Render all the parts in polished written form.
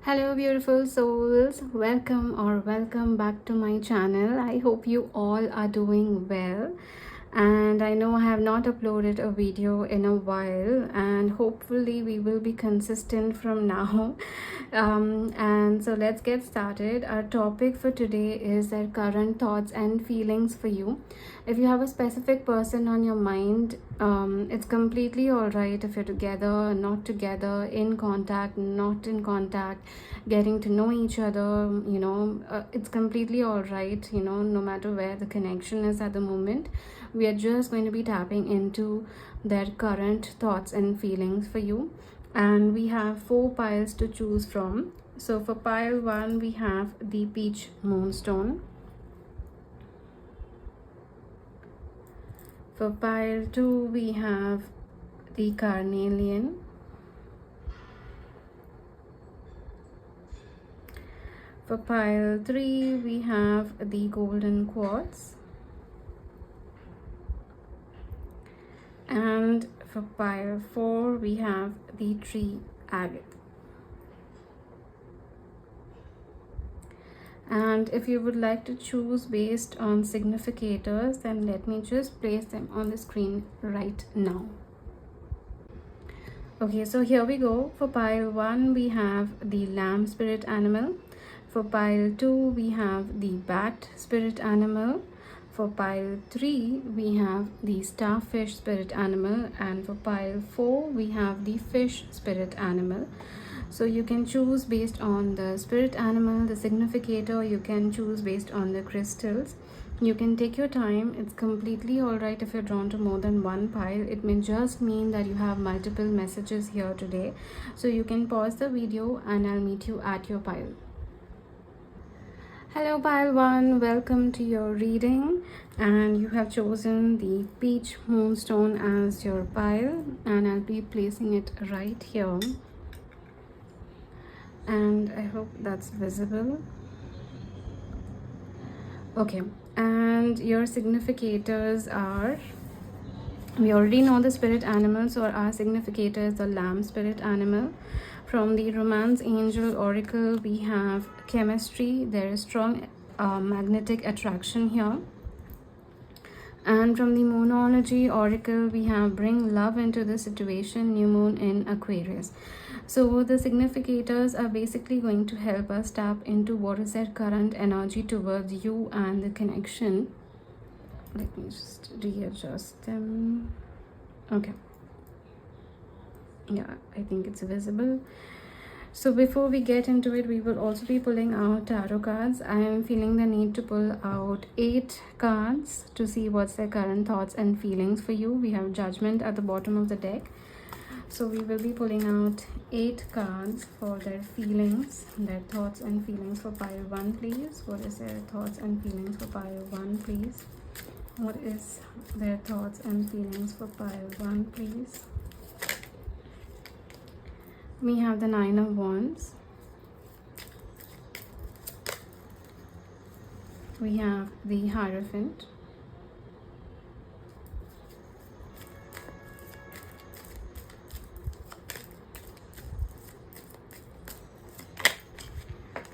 Hello, beautiful souls. Welcome back to my channel. I hope you all are doing well. And I know I have not uploaded a video in a while, and hopefully, we will be consistent from now. And so, let's get started. Our topic for today is their current thoughts and feelings for you. If you have a specific person on your mind, it's completely all right if you're together, not together, in contact, not in contact, getting to know each other. It's completely all right, no matter where the connection is at the moment. We are just going to be tapping into their current thoughts and feelings for you. And we have 4 piles to choose from. So for pile 1, we have the peach moonstone. For pile 2, we have the carnelian. For pile 3, we have the golden quartz. And for pile 4, we have the tree agate. And if you would like to choose based on significators, then let me just place them on the screen right now. Okay, so here we go. For pile 1, we have the lamb spirit animal. For pile 2, we have the bat spirit animal. For pile 3, we have the starfish spirit animal. And for pile 4, we have the fish spirit animal. So you can choose based on the spirit animal, the significator. You can choose based on the crystals. You can take your time. It's completely all right if you're drawn to more than one pile. It may just mean that you have multiple messages here today. So you can pause the video and I'll meet you at your pile. Hello pile 1, welcome to your reading, and you have chosen the peach moonstone as your pile, and I'll be placing it right here, and I hope that's visible. Okay, and your significators are, we already know the spirit animal, so our significator is the lamb spirit animal. From the romance angel oracle, we have chemistry. There is strong magnetic attraction here. And from the moonology oracle, we have bring love into the situation, new moon in Aquarius. So the significators are basically going to help us tap into what is their current energy towards you and the connection. Let me just readjust them. Okay. Yeah, I think it's visible. So before we get into it, we will also be pulling out tarot cards. I am feeling the need to pull out 8 cards to see what's their current thoughts and feelings for you. We have judgment at the bottom of the deck. So we will be pulling out 8 cards for their feelings, their thoughts and feelings for pile 1, please. What is their thoughts and feelings for pile 1, please? What is their thoughts and feelings for pile 1, please? We have the 9 of Wands. We have the Hierophant.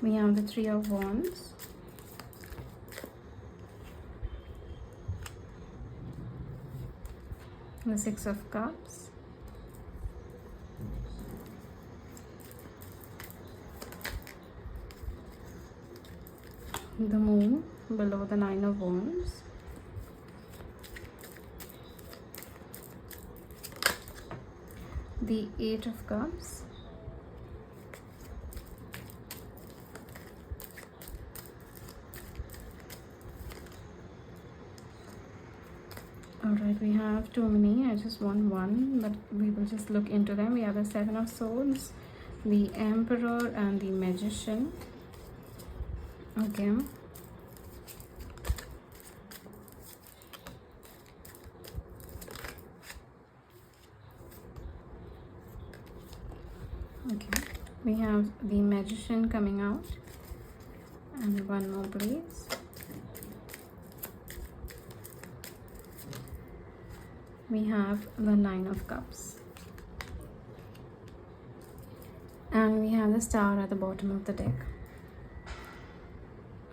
We have the 3 of Wands. The 6 of Cups. The moon below the 9 of Wands. The 8 of Cups. Alright, we have too many. I just want one, but we will just look into them. We have the 7 of Swords, the Emperor, and the Magician. Okay. Okay. We have the Magician coming out. And one more, please. We have the 9 of Cups. and we have the star at the bottom of the deck.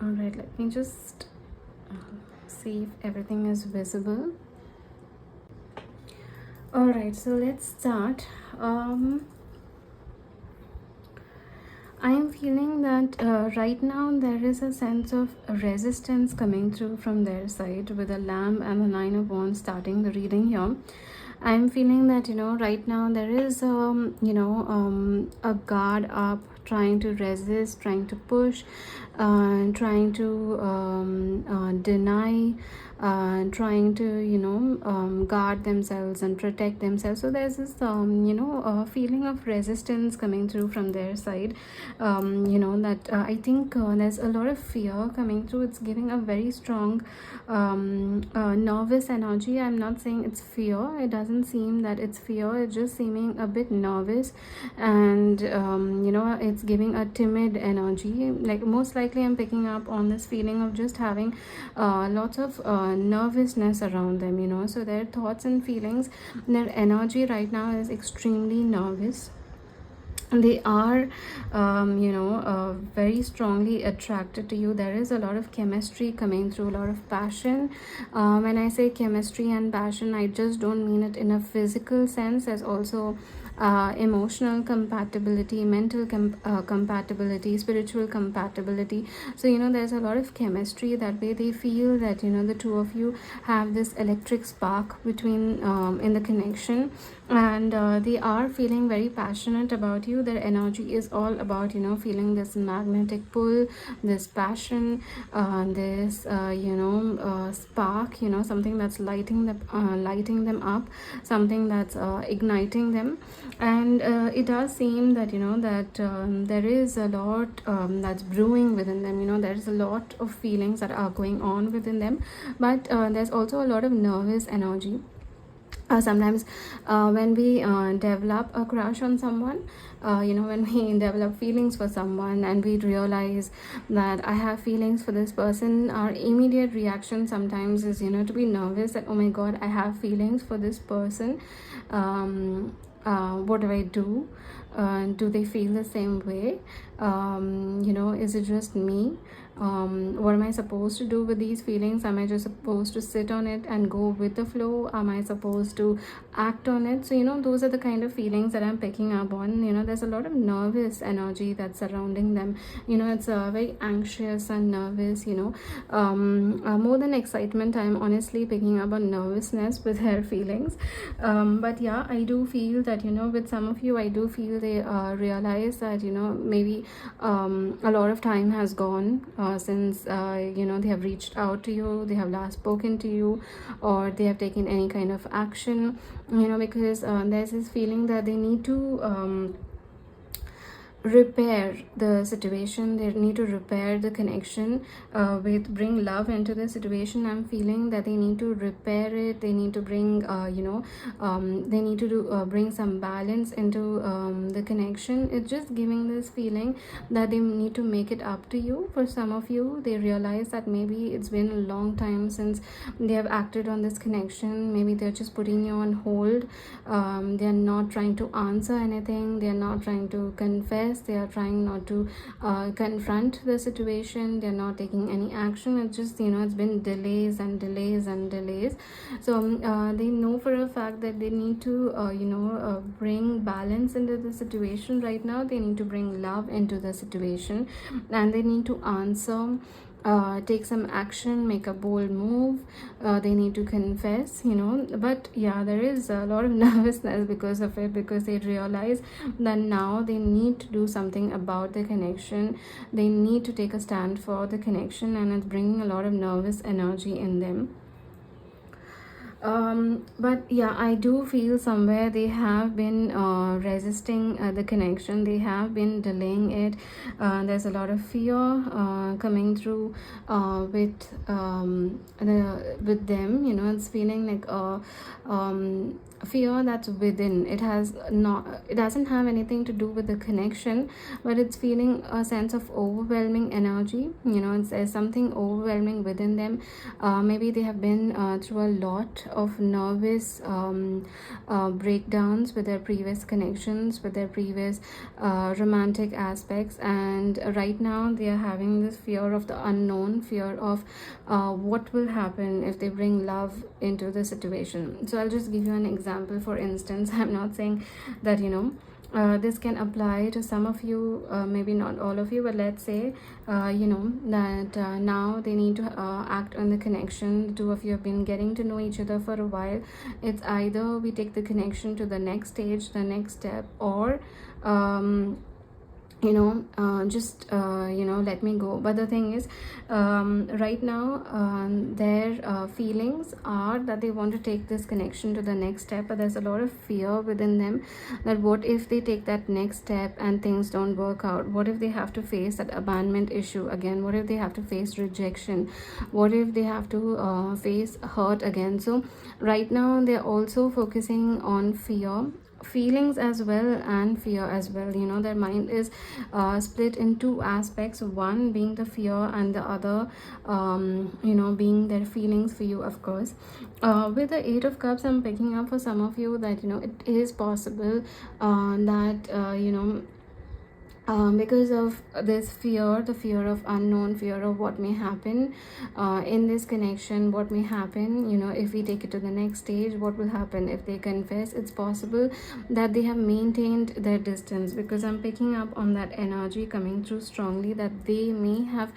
All right, let me just see if everything is visible. All right, so let's start. I'm feeling that right now there is a sense of resistance coming through from their side with the Lamb and the Nine of Wands starting the reading here. I'm feeling that, right now there is, a guard up, trying to resist, trying to push, trying to deny, trying to, guard themselves and protect themselves. So there's this, feeling of resistance coming through from their side. That I think there's a lot of fear coming through. It's giving a very strong nervous energy. I'm not saying it's fear. It doesn't seem that it's fear. It's just seeming a bit nervous, and it's giving a timid energy. Like most likely, I'm picking up on this feeling of just having lots of nervousness around them. So their thoughts and feelings, their energy right now is extremely nervous. They are very strongly attracted to you. There is a lot of chemistry coming through, a lot of passion. When I say chemistry and passion, I just don't mean it in a physical sense. There's also emotional compatibility, mental compatibility, spiritual compatibility. So there's a lot of chemistry. That way they feel that the two of you have this electric spark between in the connection, and they are feeling very passionate about you. Their energy is all about feeling this magnetic pull, this passion, this spark, something that's lighting them up, something that's igniting them. And it does seem that there is a lot that's brewing within them. There is a lot of feelings that are going on within them, but there's also a lot of nervous energy. Sometimes when we develop a crush on someone, when we develop feelings for someone and we realize that I have feelings for this person, our immediate reaction sometimes is to be nervous that, oh my god, I have feelings for this person. What do I do? Do they feel the same way? Is it just me? What am I supposed to do with these feelings? Am I just supposed to sit on it and go with the flow? Am I supposed to act on it? So those are the kind of feelings that I'm picking up on. There's a lot of nervous energy that's surrounding them. It's very anxious and nervous. More than excitement, I'm honestly picking up on nervousness with their feelings. But yeah, I do feel that with some of you, I do feel they realize that maybe a lot of time has gone since they have reached out to you, they have last spoken to you, or they have taken any kind of action, because there's this feeling that they need to repair the situation. They need to repair the connection, bring love into the situation. I'm feeling that they need to repair it. They need to bring they need to bring some balance into the connection. It's just giving this feeling that they need to make it up to you. For some of you, they realize that maybe it's been a long time since they have acted on this connection. Maybe they're just putting you on hold. They're not trying to answer anything. They're not trying to confess. They are trying not to confront the situation. They're not taking any action. It's just it's been delays and delays and delays. So they know for a fact that they need to bring balance into the situation right now. They need to bring love into the situation, and they need to answer, take some action, make a bold move. They need to confess, but yeah, there is a lot of nervousness because of it, because they realize that now they need to do something about the connection. They need to take a stand for the connection, and it's bringing a lot of nervous energy in them. But yeah, I do feel somewhere they have been resisting the connection. They have been delaying it. There's a lot of fear coming through with them. It's feeling like fear that's within. It has not, it doesn't have anything to do with the connection, but it's feeling a sense of overwhelming energy. There's something overwhelming within them. Maybe they have been through a lot of nervous breakdowns with their previous connections, with their previous romantic aspects, and right now they are having this fear of the unknown, fear of what will happen if they bring love into the situation. So I'll just give you an example. For instance, I'm not saying that this can apply to some of you, maybe not all of you, but let's say that now they need to act on the connection. The two of you have been getting to know each other for a while. It's either we take the connection to the next stage, the next step, or just let me go. But the thing is, right now their feelings are that they want to take this connection to the next step, but there's a lot of fear within them that what if they take that next step and things don't work out? What if they have to face that abandonment issue again? What if they have to face rejection? What if they have to face hurt again? So right now they're also focusing on feelings as well and fear as well. Their mind is split in two aspects, one being the fear and the other being their feelings for you, of course. With the Eight of Cups, I'm picking up for some of you that it is possible that because of this fear, the fear of unknown, fear of what may happen in this connection, what may happen if we take it to the next stage, what will happen if they confess. It's possible that they have maintained their distance, because I'm picking up on that energy coming through strongly, that they may have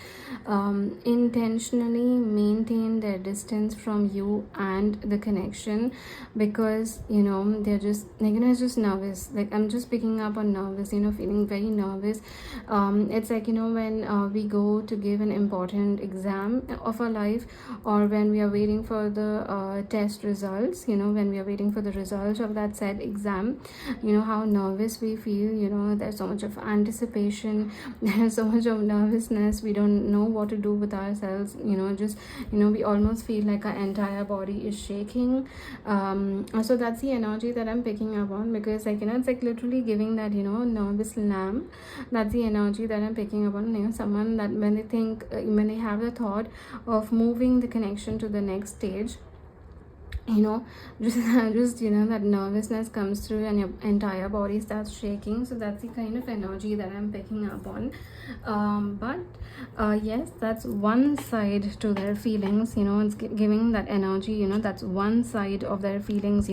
intentionally maintained their distance from you and the connection, because they're just it's just nervous. Like, I'm just picking up on nervous, feeling very nervous. It's like when we go to give an important exam of our life, or when we are waiting for the test results, when we are waiting for the results of that said exam, how nervous we feel. There's so much of anticipation, there's so much of nervousness, we don't know what to do with ourselves. We almost feel like our entire body is shaking. So that's the energy that I'm picking up on, because it's like literally giving that nervous lamb. That's the energy that I'm picking up on. Someone that when they have the thought of moving the connection to the next stage, just that nervousness comes through and your entire body starts shaking. So that's the kind of energy that I'm picking up on. But yes, that's one side to their feelings. It's giving that energy. That's one side of their feelings.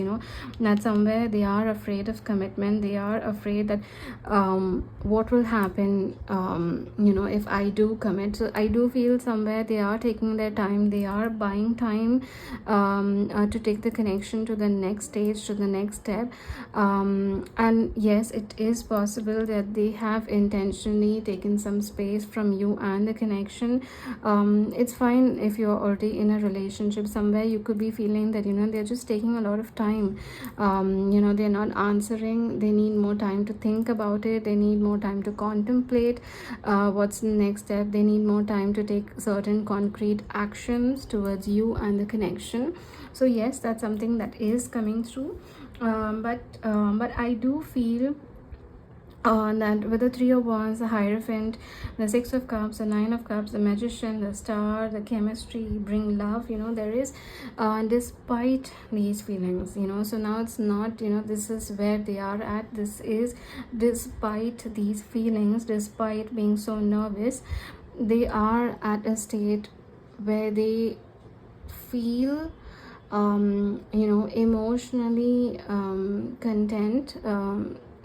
That somewhere they are afraid of commitment. They are afraid that what will happen if I do commit. So I do feel somewhere they are taking their time, they are buying time to take the connection to the next stage, to the next step. And yes, it is possible that they have intentionally taken some space from you and the connection. It's fine if you're already in a relationship. Somewhere you could be feeling that they're just taking a lot of time. They're not answering. They need more time to think about it. They need more time to contemplate what's the next step. They need more time to take certain concrete actions towards you and the connection. So yes, that's something that is coming through. But I do feel that with the Three of Wands, the Hierophant, the Six of Cups, the Nine of Cups, the Magician, the Star, the chemistry bring love. There is despite these feelings, so now it's not this is where they are at. This is despite these feelings, despite being so nervous, they are at a state where they feel emotionally content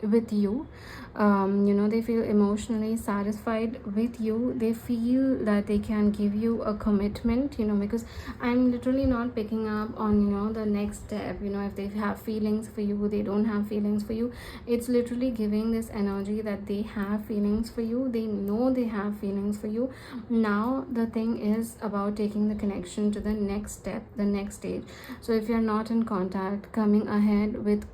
with you. They feel emotionally satisfied with you. They feel that they can give you a commitment, because I'm literally not picking up on the next step, if they have feelings for you, they don't have feelings for you. It's literally giving this energy that they have feelings for you. They know they have feelings for you. Now the thing is about taking the connection to the next step, the next stage. So if you're not in contact, coming ahead with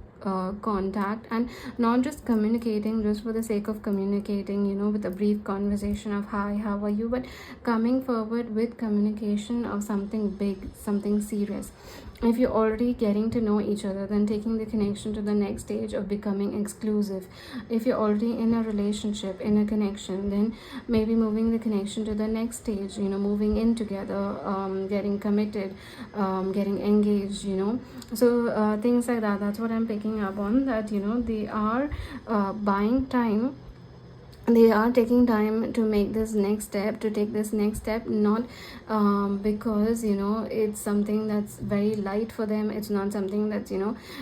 contact, and not just communicating just for the sake of communicating, with a brief conversation of hi, how are you, but coming forward with communication of something big, something serious. if you're already getting to know each other, then taking the connection to the next stage of becoming exclusive. If you're already in a relationship, in a connection, then maybe moving the connection to the next stage, moving in together, getting committed, getting engaged, so things like that. That's what I'm picking up on, that they are buying time, they are taking time to make this next step, to take this next step, not because it's something that's very light for them. It's not something that's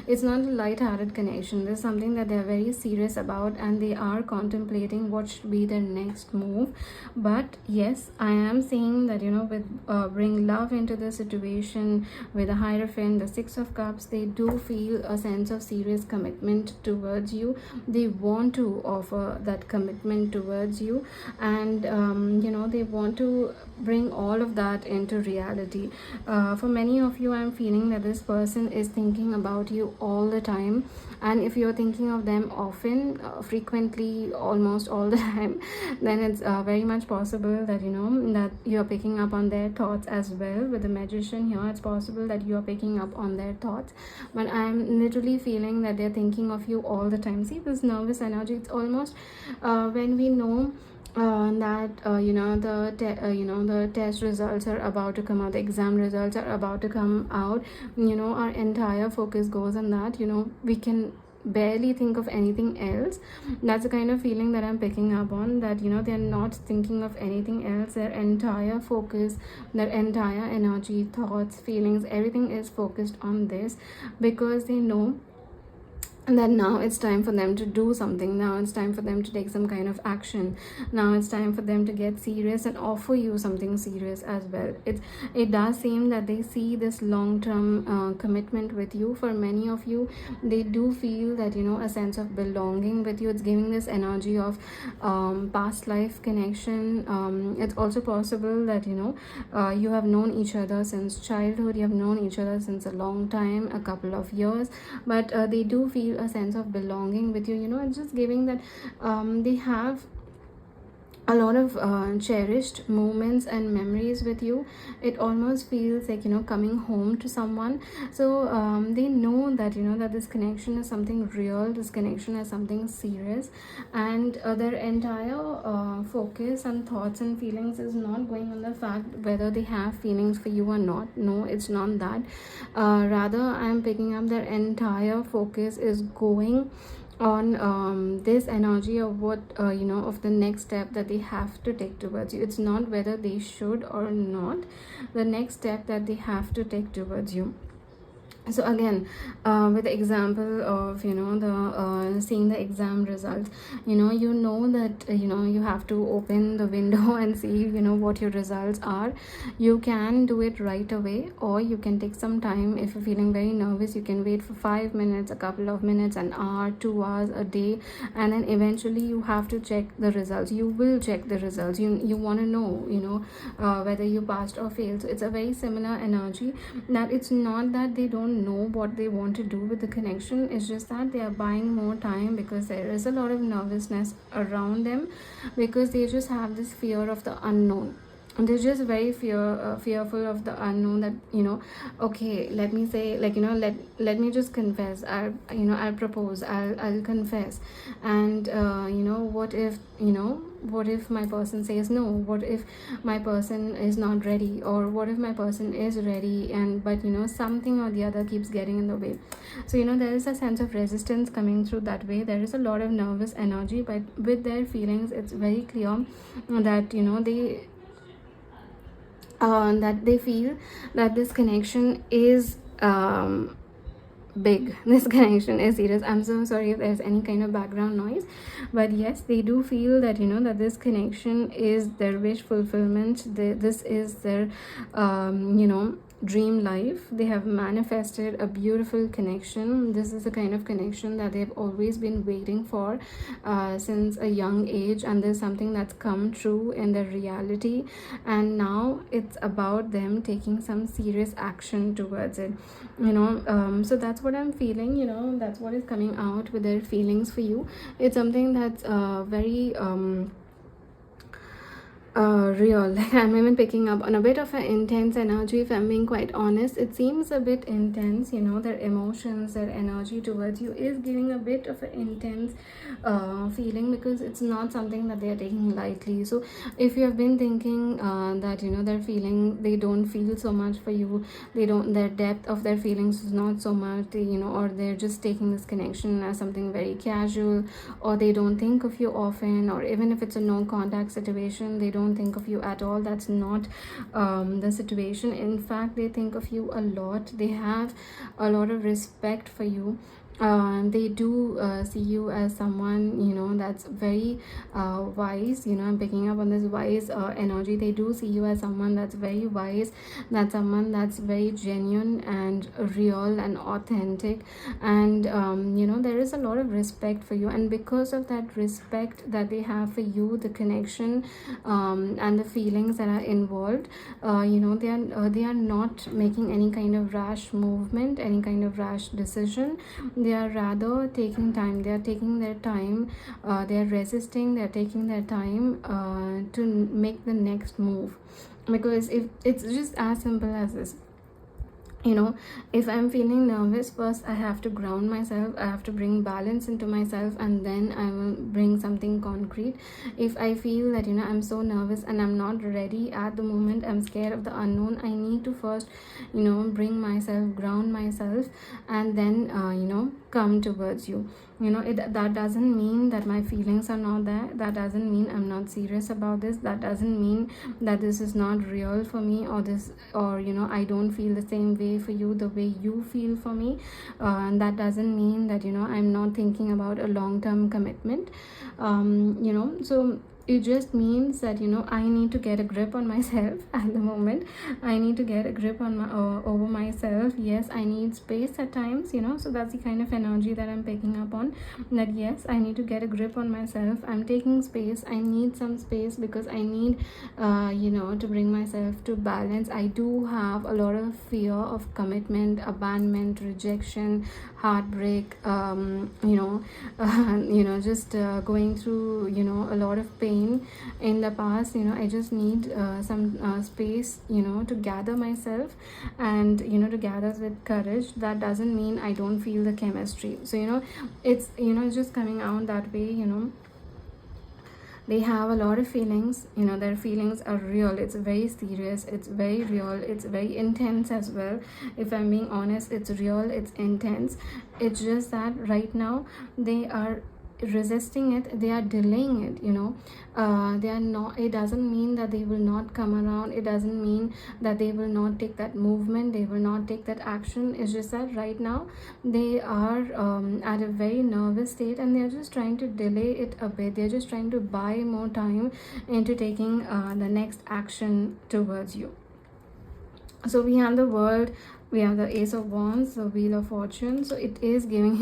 it's not a light-hearted connection. There's something that they're very serious about, and they are contemplating what should be their next move. But yes, I am saying that with bring love into the situation, with a Hierophant, the Six of Cups, they do feel a sense of serious commitment towards you. They want to offer that commitment towards you, and they want to bring all of that into reality. For many of you, I'm feeling that this person is thinking about you all the time, and if you're thinking of them often, frequently, almost all the time, then it's very much possible that that you're picking up on their thoughts as well. With the Magician here, it's possible that you're picking up on their thoughts, but I'm literally feeling that they're thinking of you all the time. See this nervous energy, it's almost when we know that the test results are about to come out, the exam results are about to come out, our entire focus goes on that. We can barely think of anything else. That's the kind of feeling that I'm picking up on, that they're not thinking of anything else. Their entire focus, their entire energy, thoughts, feelings, everything is focused on this, because they know that now it's time for them to do something. Now it's time for them to take some kind of action. Now it's time for them to get serious and offer you something serious as well. It does seem that they see this long-term commitment with you. For many of you, they do feel that a sense of belonging with you. It's giving this energy of past life connection. It's also possible that you have known each other since childhood. You have known each other since a long time, a couple of years, but they do feel a sense of belonging with you. It's just giving that they have a lot of cherished moments and memories with you. It almost feels like coming home to someone. So they know that that this connection is something real, this connection is something serious, and their entire focus and thoughts and feelings is not going on the fact whether they have feelings for you or not. No, it's not that. Rather, I'm picking up their entire focus is going on this energy of what of the next step that they have to take towards you. It's not whether they should or not, the next step that they have to take towards you. So again, with the example of the seeing the exam results, that you have to open the window and see what your results are. You can do it right away, or you can take some time. If you're feeling very nervous, you can wait for 5 minutes, a couple of minutes, an hour, 2 hours, a day, and then eventually you have to check the results. You will check the results. You want to know whether you passed or failed. So it's a very similar energy, that it's not that they don't know what they want to do with the connection. It's just that they are buying more time, because there is a lot of nervousness around them, because they just have this fear of the unknown. They're just very fearful of the unknown, that okay, let me say, let me just confess. I'll propose, I'll confess, and what if my person says no? What if my person is not ready? Or what if my person is ready, and but something or the other keeps getting in the way? So there is a sense of resistance coming through that way. There is a lot of nervous energy, but with their feelings, it's very clear that they feel that this connection is big. This connection is serious. I'm so sorry if there's any kind of background noise, but yes, they do feel that that this connection is their wish fulfillment. This is their dream life. They have manifested a beautiful connection. This is the kind of connection that they've always been waiting for since a young age, and there's something that's come true in their reality, and now it's about them taking some serious action towards it. So that's what I'm feeling. That's what is coming out with their feelings for you. It's something that's very real. Like, I'm even picking up on a bit of an intense energy. If I'm being quite honest, it seems a bit intense. Their emotions, their energy towards you is giving a bit of an intense feeling, because it's not something that they are taking lightly. So if you have been thinking that they're feeling, they don't feel so much for you, they don't, their depth of their feelings is not so much, or they're just taking this connection as something very casual, or they don't think of you often, or even if it's a no contact situation, they don't think of you at all. That's not the situation. In fact, they think of you a lot. They have a lot of respect for you. They do see you as someone that's very wise. I'm picking up on this wise energy. They do see you as someone that's very wise, that's someone that's very genuine and real and authentic. And there is a lot of respect for you, and because of that respect that they have for you, the connection and the feelings that are involved, they are not making any kind of rash movement, any kind of rash decision. They are rather taking time. They are taking their time. They are resisting. They are taking their time to make the next move, because if it's just as simple as this, if I'm feeling nervous, first I have to ground myself, I have to bring balance into myself, and then I will bring something concrete. If I feel that I'm so nervous and I'm not ready at the moment, I'm scared of the unknown, I need to first bring myself, ground myself, and then come towards you. That doesn't mean that my feelings are not there. That doesn't mean I'm not serious about this. That doesn't mean that this is not real for me, or I don't feel the same way for you the way you feel for me. And that doesn't mean that I'm not thinking about a long-term commitment. So it just means that I need to get a grip on myself at the moment. I need to get a grip on my over myself. Yes, I need space at times, so that's the kind of energy that I'm picking up on. That yes, I need to get a grip on myself. I'm taking space. I need some space, because I need to bring myself to balance. I do have a lot of fear of commitment, abandonment, rejection, heartbreak, just going through a lot of pain in the past. I just need some space to gather myself, and to gather with courage. That doesn't mean I don't feel the chemistry. So it's it's just coming out that way. They have a lot of feelings. Their feelings are real. It's very serious, it's very real, it's very intense as well. If I'm being honest, it's real, it's intense. It's just that right now they are resisting it, they are delaying it. They are not, it doesn't mean that they will not come around, it doesn't mean that they will not take that movement, they will not take that action. It's just that right now they are at a very nervous state, and they're just trying to delay it a bit. They're just trying to buy more time into taking the next action towards you. So we have the World, we have the Ace of Wands, the Wheel of Fortune. So it is giving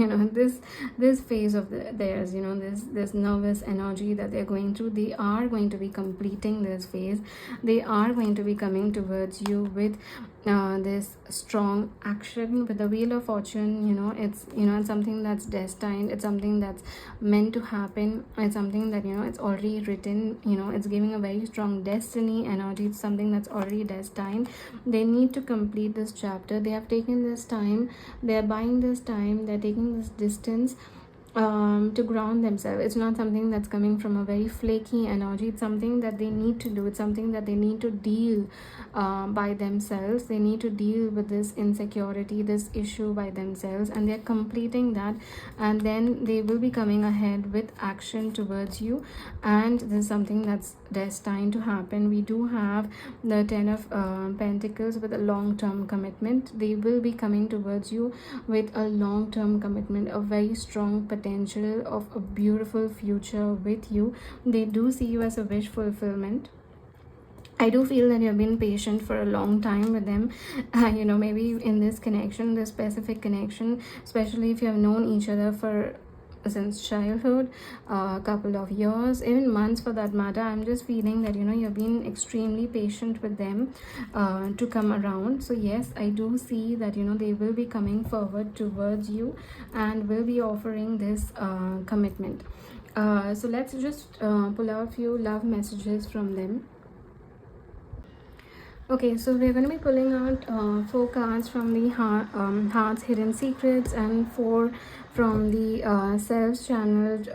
this phase of theirs, this nervous energy that they're going through. They are going to be completing this phase. They are going to be coming towards you with this strong action. With the Wheel of Fortune, it's it's something that's destined, it's something that's meant to happen, it's something that it's already written. It's giving a very strong destiny energy. It's something that's already destined. They need to complete this chapter. They have taken this time, they're buying this time, they're taking this distance to ground themselves. It's not something that's coming from a very flaky energy. It's something that they need to do. It's something that they need to deal by themselves. They need to deal with this insecurity, this issue by themselves, and they're completing that, and then they will be coming ahead with action towards you. And this is something that's destined to happen. We do have the Ten of Pentacles with a long-term commitment. They will be coming towards you with a long-term commitment, a very strong potential of a beautiful future with you. They do see you as a wish fulfillment. I do feel that you've been patient for a long time with them. Maybe in this connection, this specific connection, especially if you have known each other for since childhood, a couple of years, even months for that matter. I'm just feeling that you've been extremely patient with them to come around. So yes, I do see that they will be coming forward towards you and will be offering this commitment. So let's just pull out a few love messages from them. Okay, so we're going to be pulling out four cards from the Heart's Hidden Secrets and four from the Self-Channeled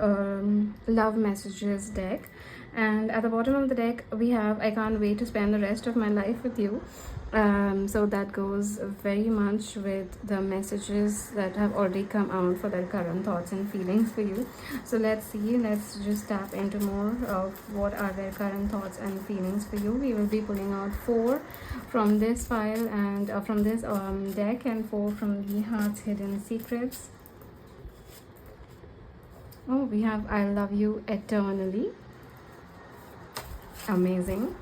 Love Messages deck. And at the bottom of the deck, we have I Can't Wait to Spend the Rest of My Life with You. So that goes very much with the messages that have already come out for their current thoughts and feelings for you. So let's just tap into more of what are their current thoughts and feelings for you. We will be pulling out four from this file and from this deck, and four from the Heart's Hidden Secrets. Oh, we have I Love You Eternally. Amazing.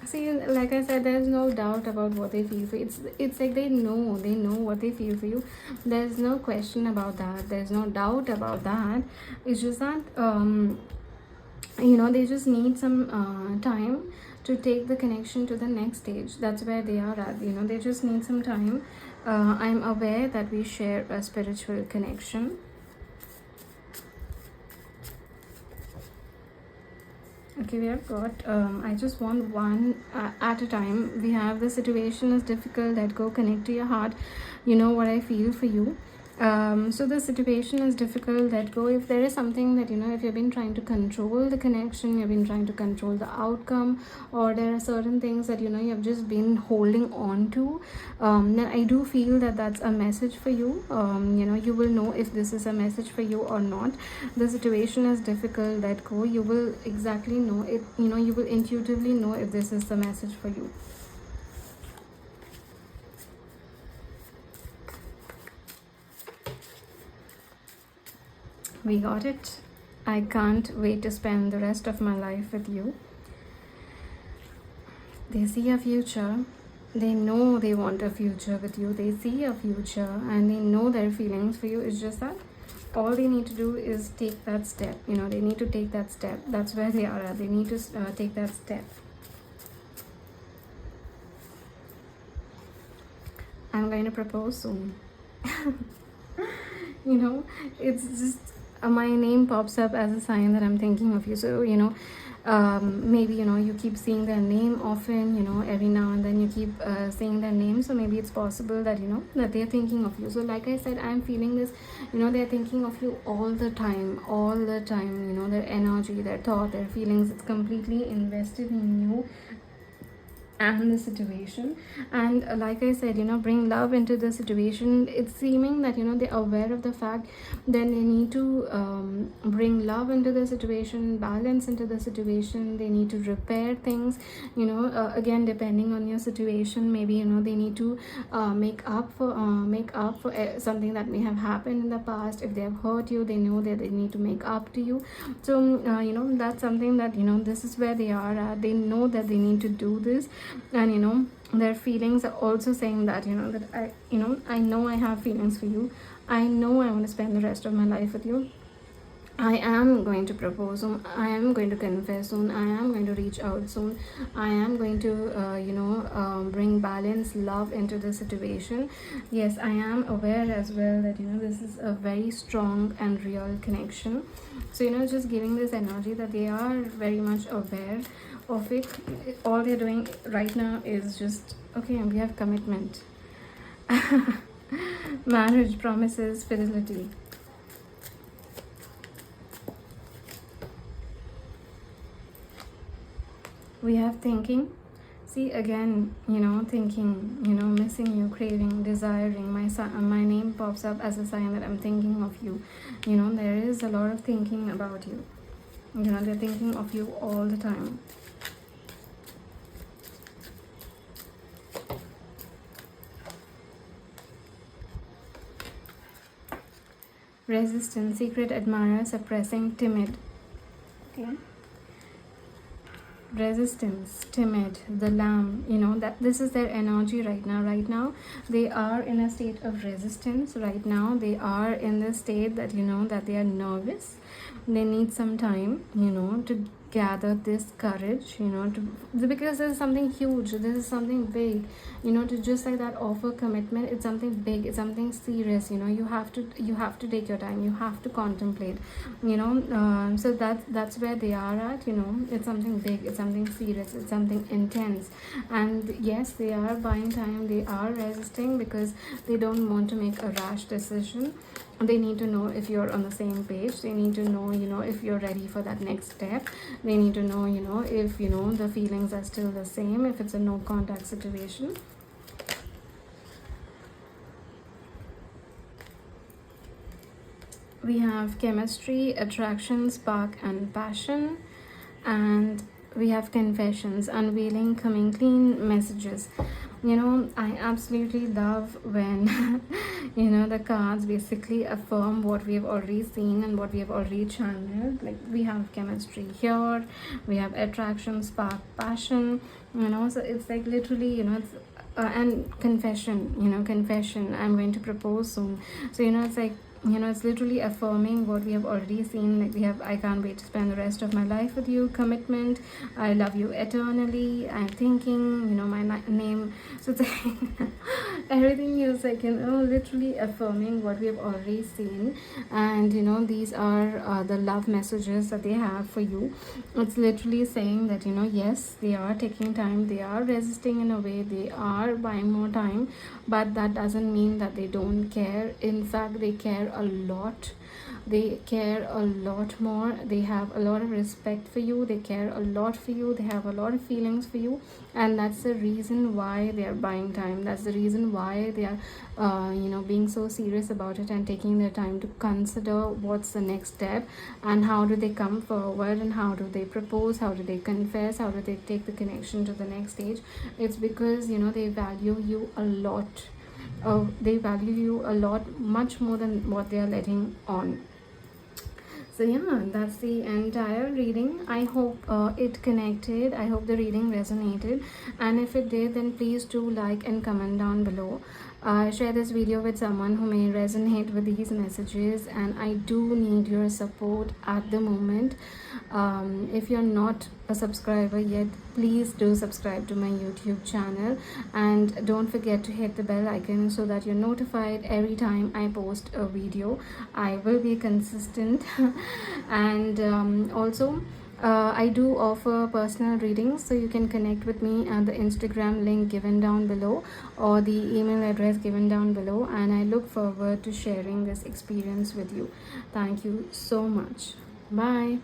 See, like I said, there's no doubt about what they feel for you. It's like they know what they feel for you. There's no question about that. There's no doubt about that. It's just that they just need some time to take the connection to the next stage. That's where they are at. They just need some time. I'm aware that we share a spiritual connection. Okay, we have got I just want one at a time. We have the situation is difficult, let go, connect to your heart. You know what I feel for you. So the situation is difficult, let go. If there is something that if you've been trying to control the connection, you've been trying to control the outcome, or there are certain things that you've just been holding on to, then I do feel that that's a message for you. You will know if this is a message for you or not. The situation is difficult, let go. You will exactly know it. You will intuitively know if this is the message for you. We got it. I can't wait to spend the rest of my life with you. They see a future. They know they want a future with you. They see a future and they know their feelings for you. It's just that all they need to do is take that step. They need to take that step. That's where they are at. They need to take that step. I'm going to propose soon. It's just my name pops up as a sign that I'm thinking of you. So maybe you keep seeing their name often, every now and then you keep saying their name. So maybe it's possible that that they're thinking of you. So like I said, I'm feeling this, they're thinking of you all the time. Their energy, their thought, their feelings, it's completely invested in you and the situation. And like I said, bring love into the situation. It's seeming that they're aware of the fact. Then they need to bring love into the situation, balance into the situation. They need to repair things, again, depending on your situation. Maybe they need to make up for something that may have happened in the past. If they have hurt you, they know that they need to make up to you. So that's something that this is where they are at. They know that they need to do this. And their feelings are also saying that that I know I have feelings for you. I know I want to spend the rest of my life with you. I am going to propose soon. I am going to confess soon. I am going to reach out soon. I am going to bring balance, love into the situation. Yes, I am aware as well that this is a very strong and real connection. So just giving this energy that they are very much aware of it. All they're doing right now is just, okay, we have commitment. Marriage, promises, fidelity. We have thinking. See, again, thinking, missing you, craving, desiring. My name pops up as a sign that I'm thinking of you. There is a lot of thinking about you. They're thinking of you all the time. Resistance, secret admirer, suppressing, timid. Okay. Resistance, timid, the lamb. That this is their energy right now. They are in a state of resistance right now. They are in the state that that they are nervous. They need some time, to gather this courage, because this is something huge, this is something big, to just like that offer commitment. It's something big, it's something serious. You have to take your time, you have to contemplate, so that's where they are at. It's something big, it's something serious, it's something intense. And yes, they are buying time, they are resisting because they don't want to make a rash decision. They need to know if you're on the same page. They need to know, if you're ready for that next step. They need to know, if the feelings are still the same, if it's a no contact situation. We have chemistry, attraction, spark, and passion. And we have confessions, unveiling, coming clean, messages. I absolutely love when the cards basically affirm what we have already seen and what we have already channeled. Like, we have chemistry here, we have attraction, spark, passion, so it's like literally, it's and confession, I'm going to propose soon. So it's like, it's literally affirming what we have already seen. Like, we have, I can't wait to spend the rest of my life with you, commitment, I love you eternally, I'm thinking, my name. So it's like everything is like, literally affirming what we have already seen. And these are the love messages that they have for you. It's literally saying that, yes, they are taking time, they are resisting in a way, they are buying more time, but that doesn't mean that they don't care. In fact, they care a lot. They care a lot more. They have a lot of respect for you, they care a lot for you, they have a lot of feelings for you. And that's the reason why they are buying time. That's the reason why they are being so serious about it and taking their time to consider what's the next step, and how do they come forward, and how do they propose, how do they confess, how do they take the connection to the next stage. It's because they value you a lot. They value you a lot, much more than what they are letting on. So yeah, that's the entire reading. I hope it connected, I hope the reading resonated, and if it did, then please do like and comment down below. Share this video with someone who may resonate with these messages, and I do need your support at the moment. If you're not a subscriber yet, please do subscribe to my YouTube channel, and don't forget to hit the bell icon so that you're notified every time I post a video. I will be consistent. And also, I do offer personal readings, so you can connect with me at the Instagram link given down below, or the email address given down below, and I look forward to sharing this experience with you. Thank you so much. Bye.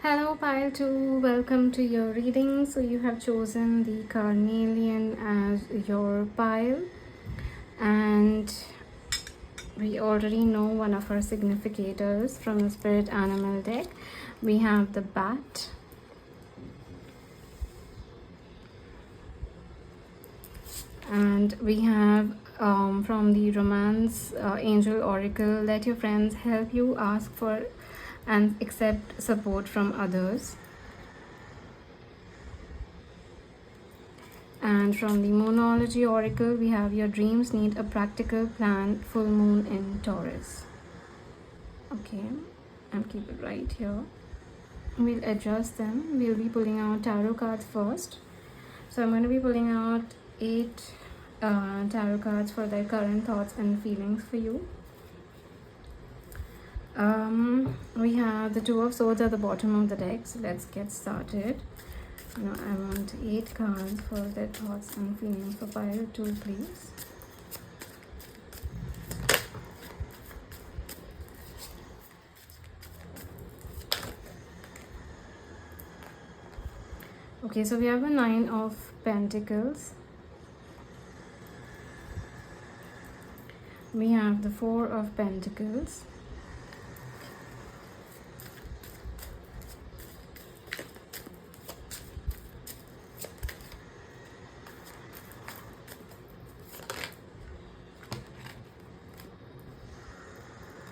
Hello pile 2, welcome to your reading. So you have chosen the carnelian as your pile, and we already know one of our significators from the spirit animal deck. We have the bat, and we have from the romance angel oracle, let your friends help you, ask for and accept support from others. And from the moonology oracle, we have your dreams need a practical plan, full moon in Taurus. Okay, I'll keep it right here. We'll adjust them. We'll be pulling out tarot cards first. So I'm going to be pulling out 8 tarot cards for their current thoughts and feelings for you. We have the 2 of swords at the bottom of the deck, so let's get started. I want 8 cards for their thoughts and feelings for pile 2, please. Okay, so we have a 9 of Pentacles. We have the 4 of Pentacles.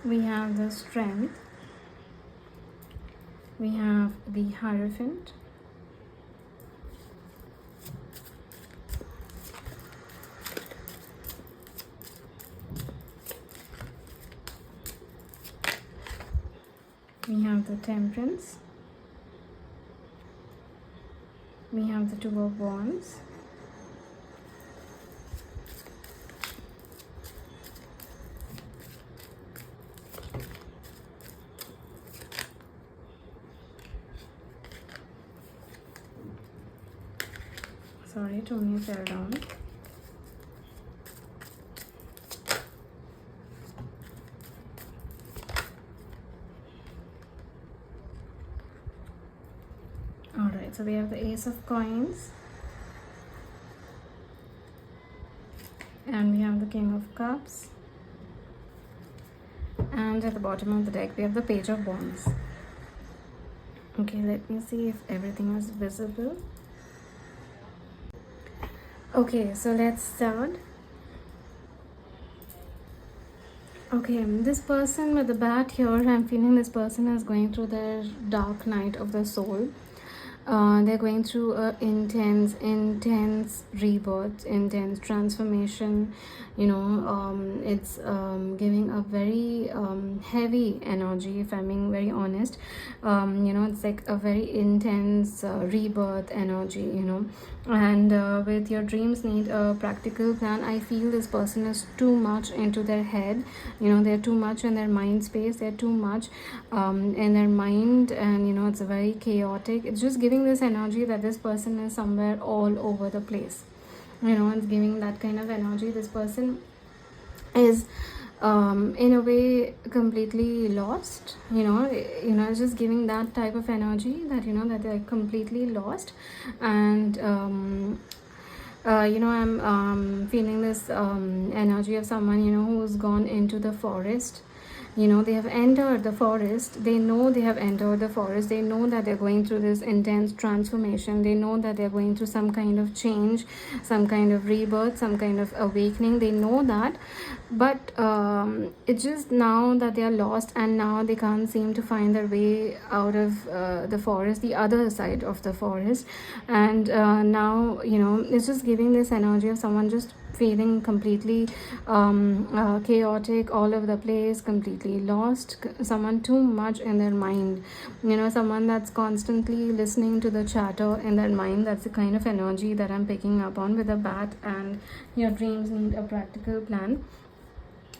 We have the Strength. We have the Hierophant. We have the Temperance. We have the Two of Wands. Sorry, Tony fell down. Alright, so we have the Ace of Coins. And we have the King of Cups. And at the bottom of the deck, we have the Page of Wands. Okay, let me see if everything is visible. Okay, so let's start. Okay, this person with the bat here, I'm feeling this person is going through their dark night of the soul. They're going through a intense rebirth, intense transformation. It's giving a very heavy energy, if I'm being very honest. It's like a very intense rebirth energy, and with your dreams need a practical plan. I feel this person is too much into their head. They're too much in their mind space. They're too much in their mind, and it's very chaotic. It's just giving this energy that this person is somewhere all over the place. It's giving that kind of energy. This person is in a way completely lost. It's just giving that type of energy that that they're completely lost. And I'm feeling this energy of someone who's gone into the forest. They have entered the forest. They know they have entered the forest. They know that they're going through this intense transformation. They know that they're going through some kind of change, some kind of rebirth, some kind of awakening. They know that, but it's just now that they are lost, and now they can't seem to find their way out of the forest, the other side of the forest. And now it's just giving this energy of someone just feeling completely chaotic, all over the place, completely lost. Someone too much in their mind, someone that's constantly listening to the chatter in their mind. That's the kind of energy that I'm picking up on with a bat. And your dreams need a practical plan.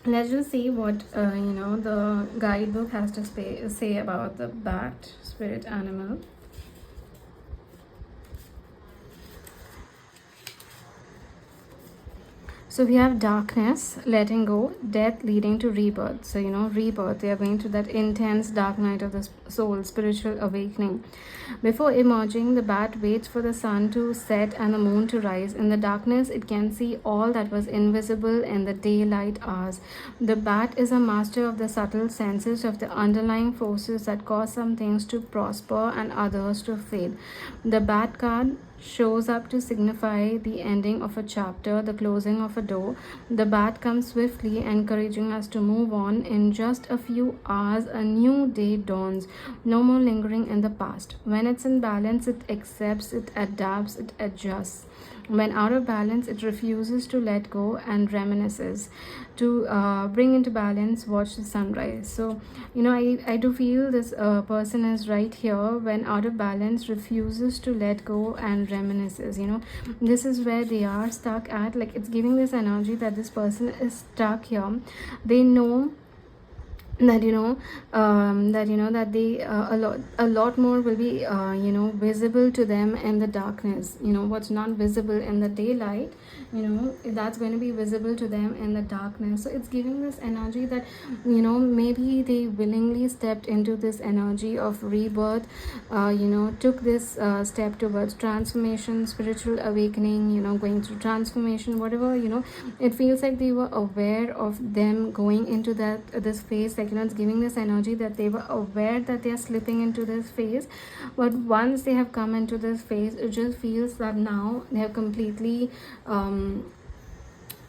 Let's just see what the guidebook has to say about the bat spirit animal. So we have darkness, letting go, death leading to rebirth. So, rebirth, they are going through that intense dark night of the soul, spiritual awakening. Before emerging, the bat waits for the sun to set and the moon to rise. In the darkness, it can see all that was invisible in the daylight hours. The bat is a master of the subtle senses of the underlying forces that cause some things to prosper and others to fade. The bat card shows up to signify the ending of a chapter, the closing of a door. The bat comes swiftly, encouraging us to move on. In just a few hours, a new day dawns. No more lingering in the past. When it's in balance, it accepts, it adapts, it adjusts. When out of balance, it refuses to let go and reminisces. To bring into balance, watch the sunrise. So, I do feel this person is right here. When out of balance, refuses to let go and reminisces. This is where they are stuck at. Like, it's giving this energy that this person is stuck here. They know that that they a lot more will be visible to them in the darkness. What's not visible in the daylight, that's going to be visible to them in the darkness. So it's giving this energy that maybe they willingly stepped into this energy of rebirth, took this step towards transformation, spiritual awakening, going through transformation, whatever. It feels like they were aware of them going into this phase. Like, it's giving this energy that they were aware that they are slipping into this phase, but once they have come into this phase, it just feels that now they have completely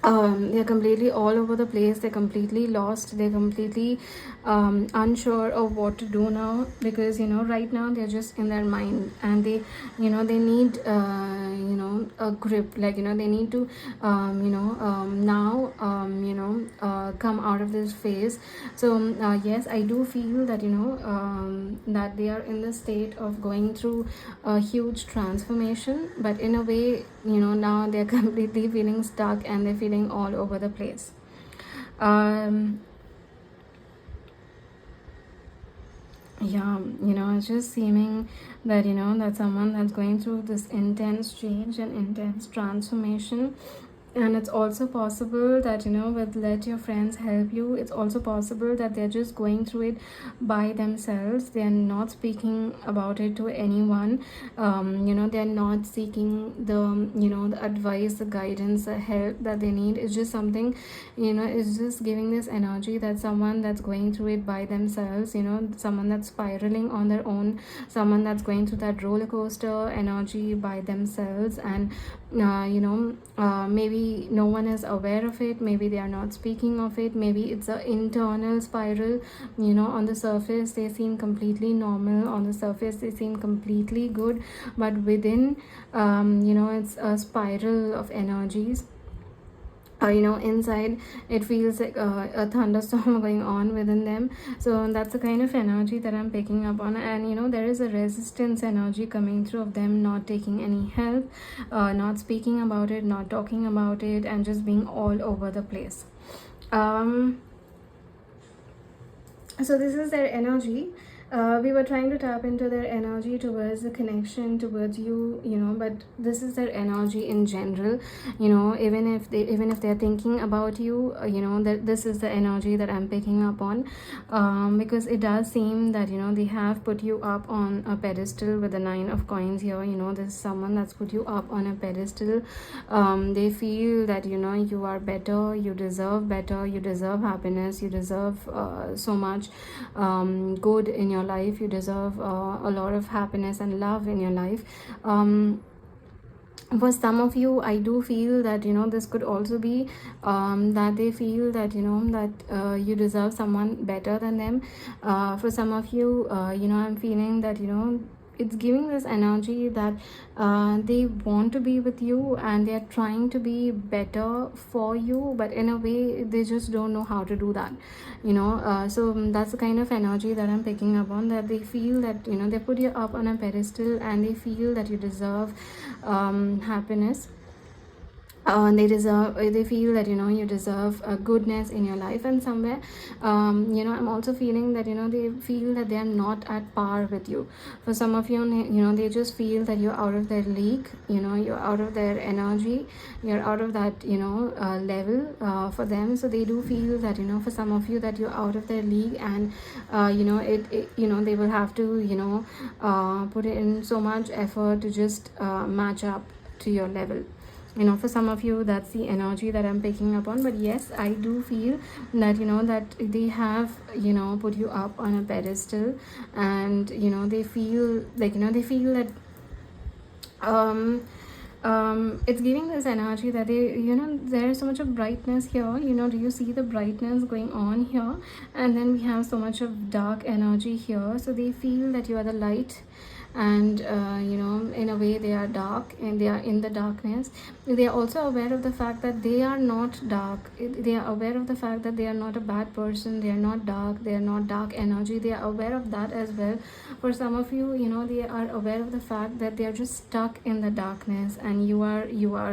they're completely all over the place, they're completely lost, they're completely unsure of what to do now, because right now they're just in their mind, and they need a grip, like they need to now come out of this phase. So yes, I do feel that that they are in the state of going through a huge transformation, but in a way, now they're completely feeling stuck, and they're feeling all over the place. Yeah, it's just seeming that that someone that's going through this intense change and intense transformation. And it's also possible that with let your friends help you, it's also possible that they're just going through it by themselves. They're not speaking about it to anyone. They're not seeking the advice, the guidance, the help that they need. It's just something, it's just giving this energy that someone that's going through it by themselves, someone that's spiraling on their own, someone that's going through that roller coaster energy by themselves. And maybe no one is aware of it, maybe they are not speaking of it, maybe it's an internal spiral. On the surface they seem completely normal, on the surface they seem completely good, but within it's a spiral of energies. Inside it feels like a thunderstorm going on within them. So that's the kind of energy that I'm picking up on. And there is a resistance energy coming through of them not taking any help, not speaking about it, not talking about it, and just being all over the place. So this is their energy. We were trying to tap into their energy towards the connection towards you, but this is their energy in general. Even if they're thinking about you, that this is the energy that I'm picking up on. Because it does seem that they have put you up on a pedestal with the 9 of coins here. There's someone that's put you up on a pedestal. They feel that you are better, you deserve better, you deserve happiness, you deserve so much good in your life, you deserve a lot of happiness and love in your life. For some of you, I do feel that this could also be that they feel that that you deserve someone better than them. For some of you, I'm feeling that it's giving this energy that they want to be with you, and they're trying to be better for you, but in a way they just don't know how to do that. So that's the kind of energy that I'm picking up on, that they feel that they put you up on a pedestal, and they feel that you deserve happiness. They feel that you deserve goodness in your life. And somewhere I'm also feeling that they feel that they are not at par with you. For some of you, they just feel that you're out of their league, you're out of their energy, you're out of that level for them. So they do feel that for some of you, that you're out of their league, and they will have to put in so much effort to just match up to your level. For some of you, that's the energy that I'm picking up on. But yes, I do feel that that they have put you up on a pedestal, and they feel like they feel that it's giving this energy that they there's so much of brightness here. Do you see the brightness going on here? And then we have so much of dark energy here. So they feel that you are the light, and in a way they are dark, and they are in the darkness. They are also aware of the fact that they are not dark. They are aware of the fact that they are not a bad person, they are not dark, they are not dark energy. They are aware of that as well. For some of you, they are aware of the fact that they are just stuck in the darkness, and you are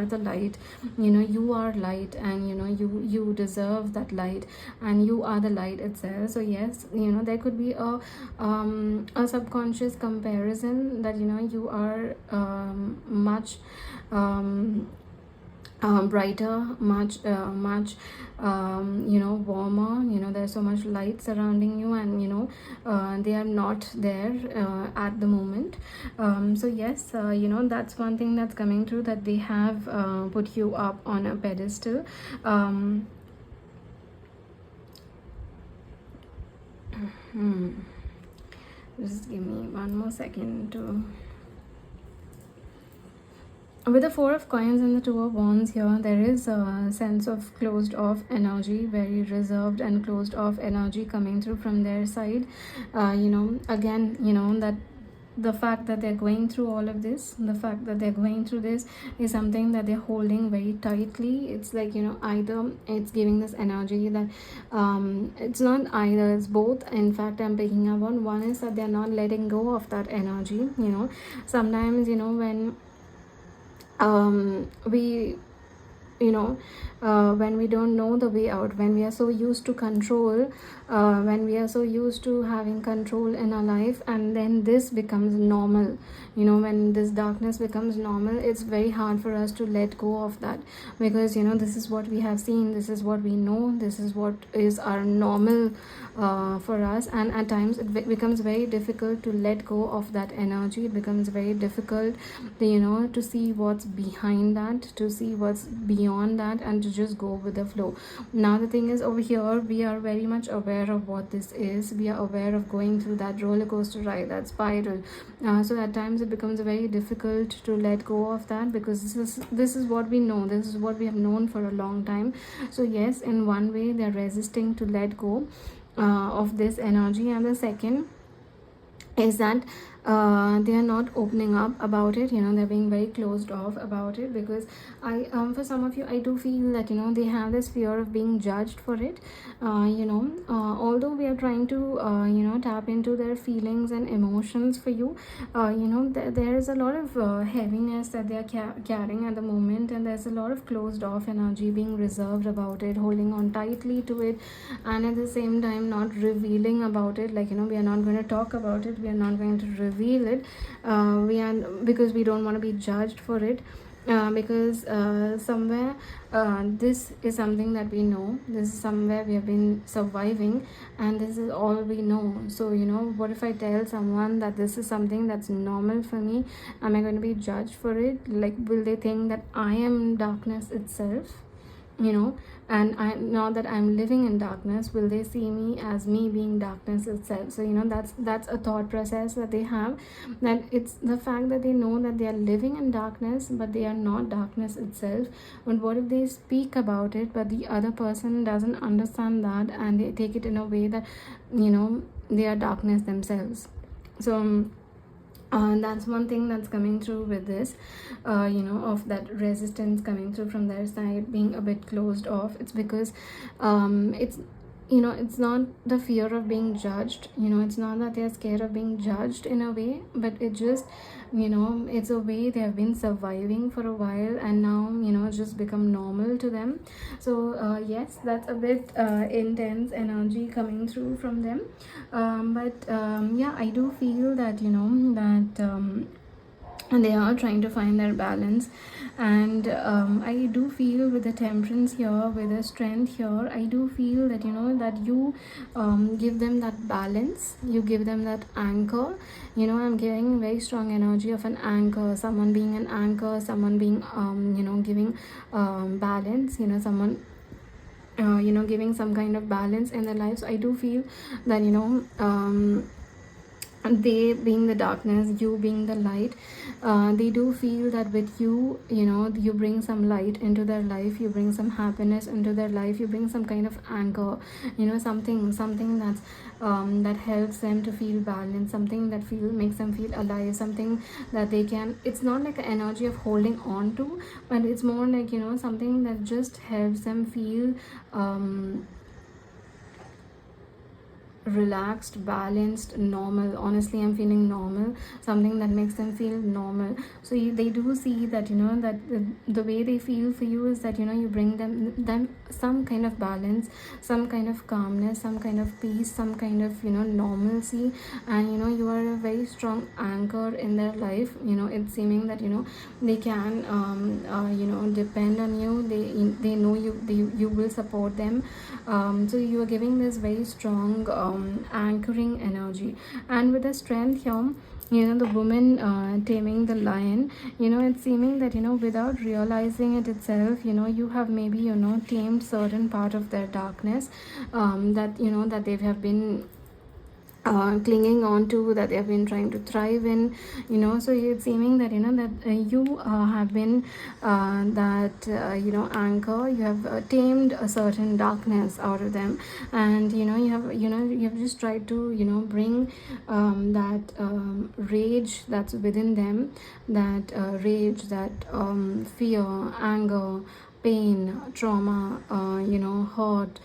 the light. You are light, and you deserve that light, and you are the light itself. So yes, there could be a subconscious comparison that you are much brighter, much warmer. There's so much light surrounding you, and they are not there at the moment. So yes, that's one thing that's coming through, that they have put you up on a pedestal. Just give me one more second to with the Four of Coins and the Two of Wands here, there is a sense of closed off energy, very reserved and closed off energy coming through from their side. Again, that the fact that they're going through all of this, the fact that they're going through this is something that they're holding very tightly. It's like, either it's giving this energy that it's not either, it's both. In fact, I'm picking up on one is that they're not letting go of that energy. Sometimes, when we when we don't know the way out, when we are so used to control, when we are so used to having control in our life, and then this becomes normal, when this darkness becomes normal, it's very hard for us to let go of that, because this is what we have seen, this is what we know, this is what is our normal for us. And at times it becomes very difficult to let go of that energy. It becomes very difficult to see what's behind that, to see what's beyond that, and to just go with the flow. Now the thing is, over here we are very much aware of what this is. We are aware of going through that roller coaster ride, that spiral. So at times it becomes very difficult to let go of that, because this is what we know, this is what we have known for a long time. So yes, in one way they're resisting to let go of this energy, and the second is that they are not opening up about it. They're being very closed off about it, because for some of you, I do feel that they have this fear of being judged for it. Although we are trying to tap into their feelings and emotions for you, there is a lot of heaviness that they are carrying at the moment, and there's a lot of closed off energy, being reserved about it, holding on tightly to it, and at the same time not revealing about it. Like, we are not going to talk about it, we are not going to reveal it, because we don't want to be judged for it, because somewhere this is something that we know, this is somewhere we have been surviving, and this is all we know. So what if I tell someone that this is something that's normal for me? Am I going to be judged for it? Like, will they think that I am darkness itself? And now that I'm living in darkness, will they see me as me being darkness itself? So that's a thought process that they have, that it's the fact that they know that they are living in darkness, but they are not darkness itself. And what if they speak about it, but the other person doesn't understand that, and they take it in a way that they are darkness themselves? So that's one thing that's coming through with this, of that resistance coming through from their side, being a bit closed off. It's because it's not the fear of being judged. It's not that they're scared of being judged in a way, but it just it's a way they have been surviving for a while, and now it's just become normal to them. So yes, that's a bit intense energy coming through from them, but yeah, I do feel that and they are trying to find their balance. And I do feel with the temperance here, with the strength here, I do feel that that you give them that balance, you give them that anchor. I'm getting very strong energy of an anchor, someone being an anchor, someone being giving balance, someone giving some kind of balance in their lives. So I do feel that they being the darkness, you being the light, they do feel that with you, you bring some light into their life, you bring some happiness into their life, you bring some kind of anchor, something that's that helps them to feel balanced, something that makes them feel alive, something that they can, it's not like an energy of holding on to, but it's more like something that just helps them feel relaxed, balanced, normal. Honestly, I'm feeling normal, something that makes them feel normal. So they do see that that the way they feel for you is that you bring them some kind of balance, some kind of calmness, some kind of peace, some kind of normalcy, and you are a very strong anchor in their life. It's seeming that they can depend on you, they know you will support them. So you are giving this very strong anchoring energy. And with the strength here, the woman taming the lion, it's seeming that without realizing it itself, you have maybe tamed certain part of their darkness, that that they have been clinging on to, that they have been trying to thrive in, so it's seeming that that you have been that anchor. You have tamed a certain darkness out of them, and you have just tried to bring that rage that's within them, that rage, that fear, anger, pain, trauma, hurt,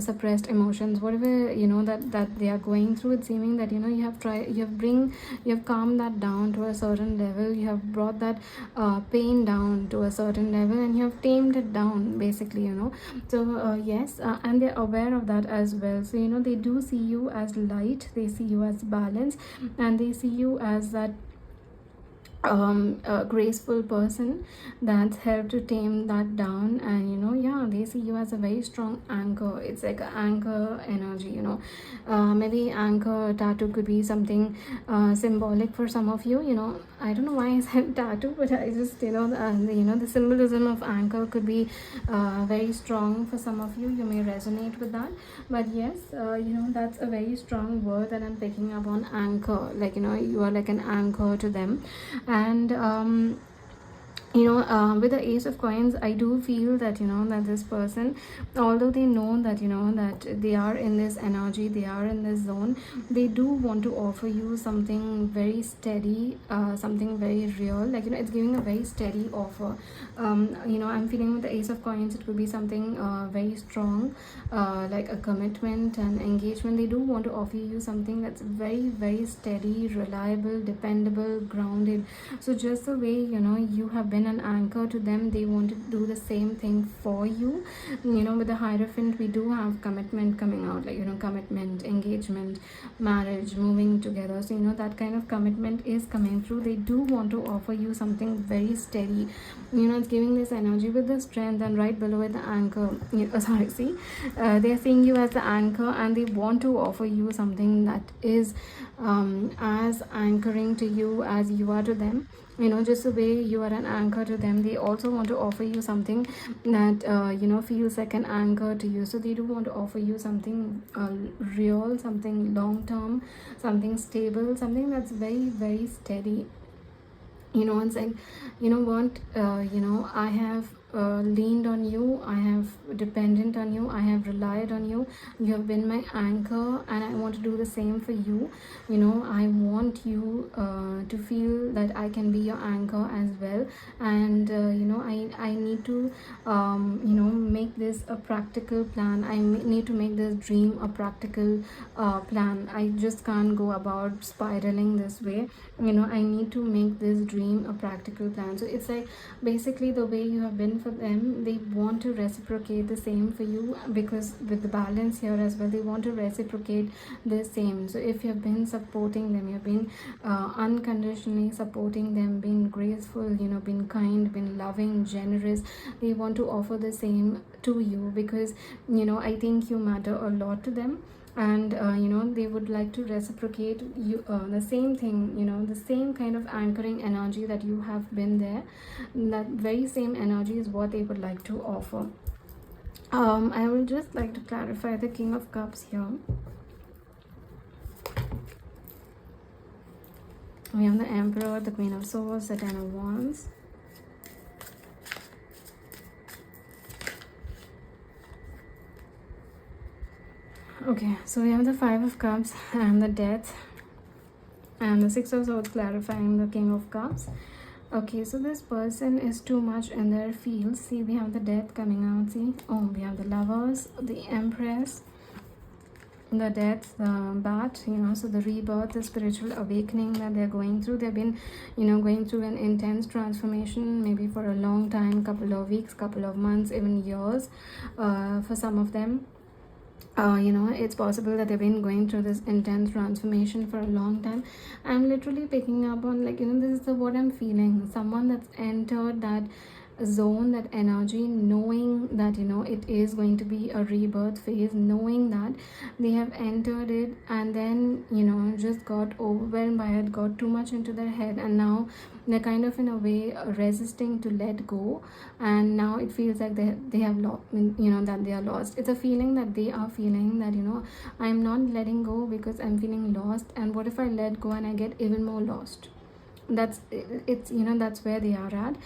suppressed emotions, whatever that they are going through. It's seeming that you have calmed that down to a certain level. You have brought that pain down to a certain level, and you have tamed it down, basically. So yes, and they're aware of that as well. So they do see you as light, they see you as balance, and they see you as that a graceful person that's helped to tame that down. And yeah, they see you as a very strong anchor. It's like an anchor energy. Maybe anchor tattoo could be something symbolic for some of you. I don't know why I said tattoo, but I just the symbolism of anchor could be very strong for some of you. You may resonate with that. But yes, that's a very strong word that I'm picking up on, anchor. Like you are like an anchor to them. And with the Ace of Coins, I do feel that that this person, although they know that that they are in this energy, they are in this zone, they do want to offer you something very steady, something very real. Like it's giving a very steady offer. I'm feeling with the Ace of Coins, it could be something very strong, like a commitment and engagement. They do want to offer you something that's very, very steady, reliable, dependable, grounded. So just the way you have been an anchor to them, they want to do the same thing for you. With the Hierophant, we do have commitment coming out, like commitment, engagement, marriage, moving together. So that kind of commitment is coming through. They do want to offer you something very steady. It's giving this energy with the Strength, and right below it the Anchor. See, they're seeing you as the anchor, and they want to offer you something that is as anchoring to you as you are to them. Just the way you are an anchor to them, they also want to offer you something that feels like an anchor to you. So they do want to offer you something real, something long term, something stable, something that's very, very steady. It's like, what, I have leaned on you, I have dependent on you, I have relied on you, you have been my anchor, and I want to do the same for you. I want you to feel that I can be your anchor as well. And I need to make this a practical plan. I need to make this dream a practical plan. I just can't go about spiraling this way. I need to make this dream a practical plan. So it's like basically the way you have been for them, they want to reciprocate the same for you, because with the Balance here as well, they want to reciprocate the same. So if you have been supporting them, you've been unconditionally supporting them, been graceful, been kind, been loving, generous, they want to offer the same to you, because I think you matter a lot to them. And they would like to reciprocate you the same thing, the same kind of anchoring energy that you have been there. That very same energy is what they would like to offer. I will just like to clarify the King of Cups here. We have the Emperor, the Queen of Swords, the Ten of Wands. Okay, so we have the Five of Cups and the Death, and the Six of Swords clarifying the King of Cups. Okay, so this person is too much in their field. See, we have the Death coming out. See, we have the Lovers, the Empress, the Death, the Bat, so the rebirth, the spiritual awakening that they're going through. They've been going through an intense transformation, maybe for a long time, couple of weeks, couple of months, even years, for some of them. It's possible that they've been going through this intense transformation for a long time. I'm literally picking up on, like, this is what I'm feeling. Someone that's entered that zone, that energy, knowing that it is going to be a rebirth phase, knowing that they have entered it and then just got overwhelmed by it, got too much into their head, and now they're kind of in a way resisting to let go. And now it feels like they have lost, that they are lost. It's a feeling that they are feeling, that I'm not letting go because I'm feeling lost, and what if I let go and I get even more lost? It's that's where they are at.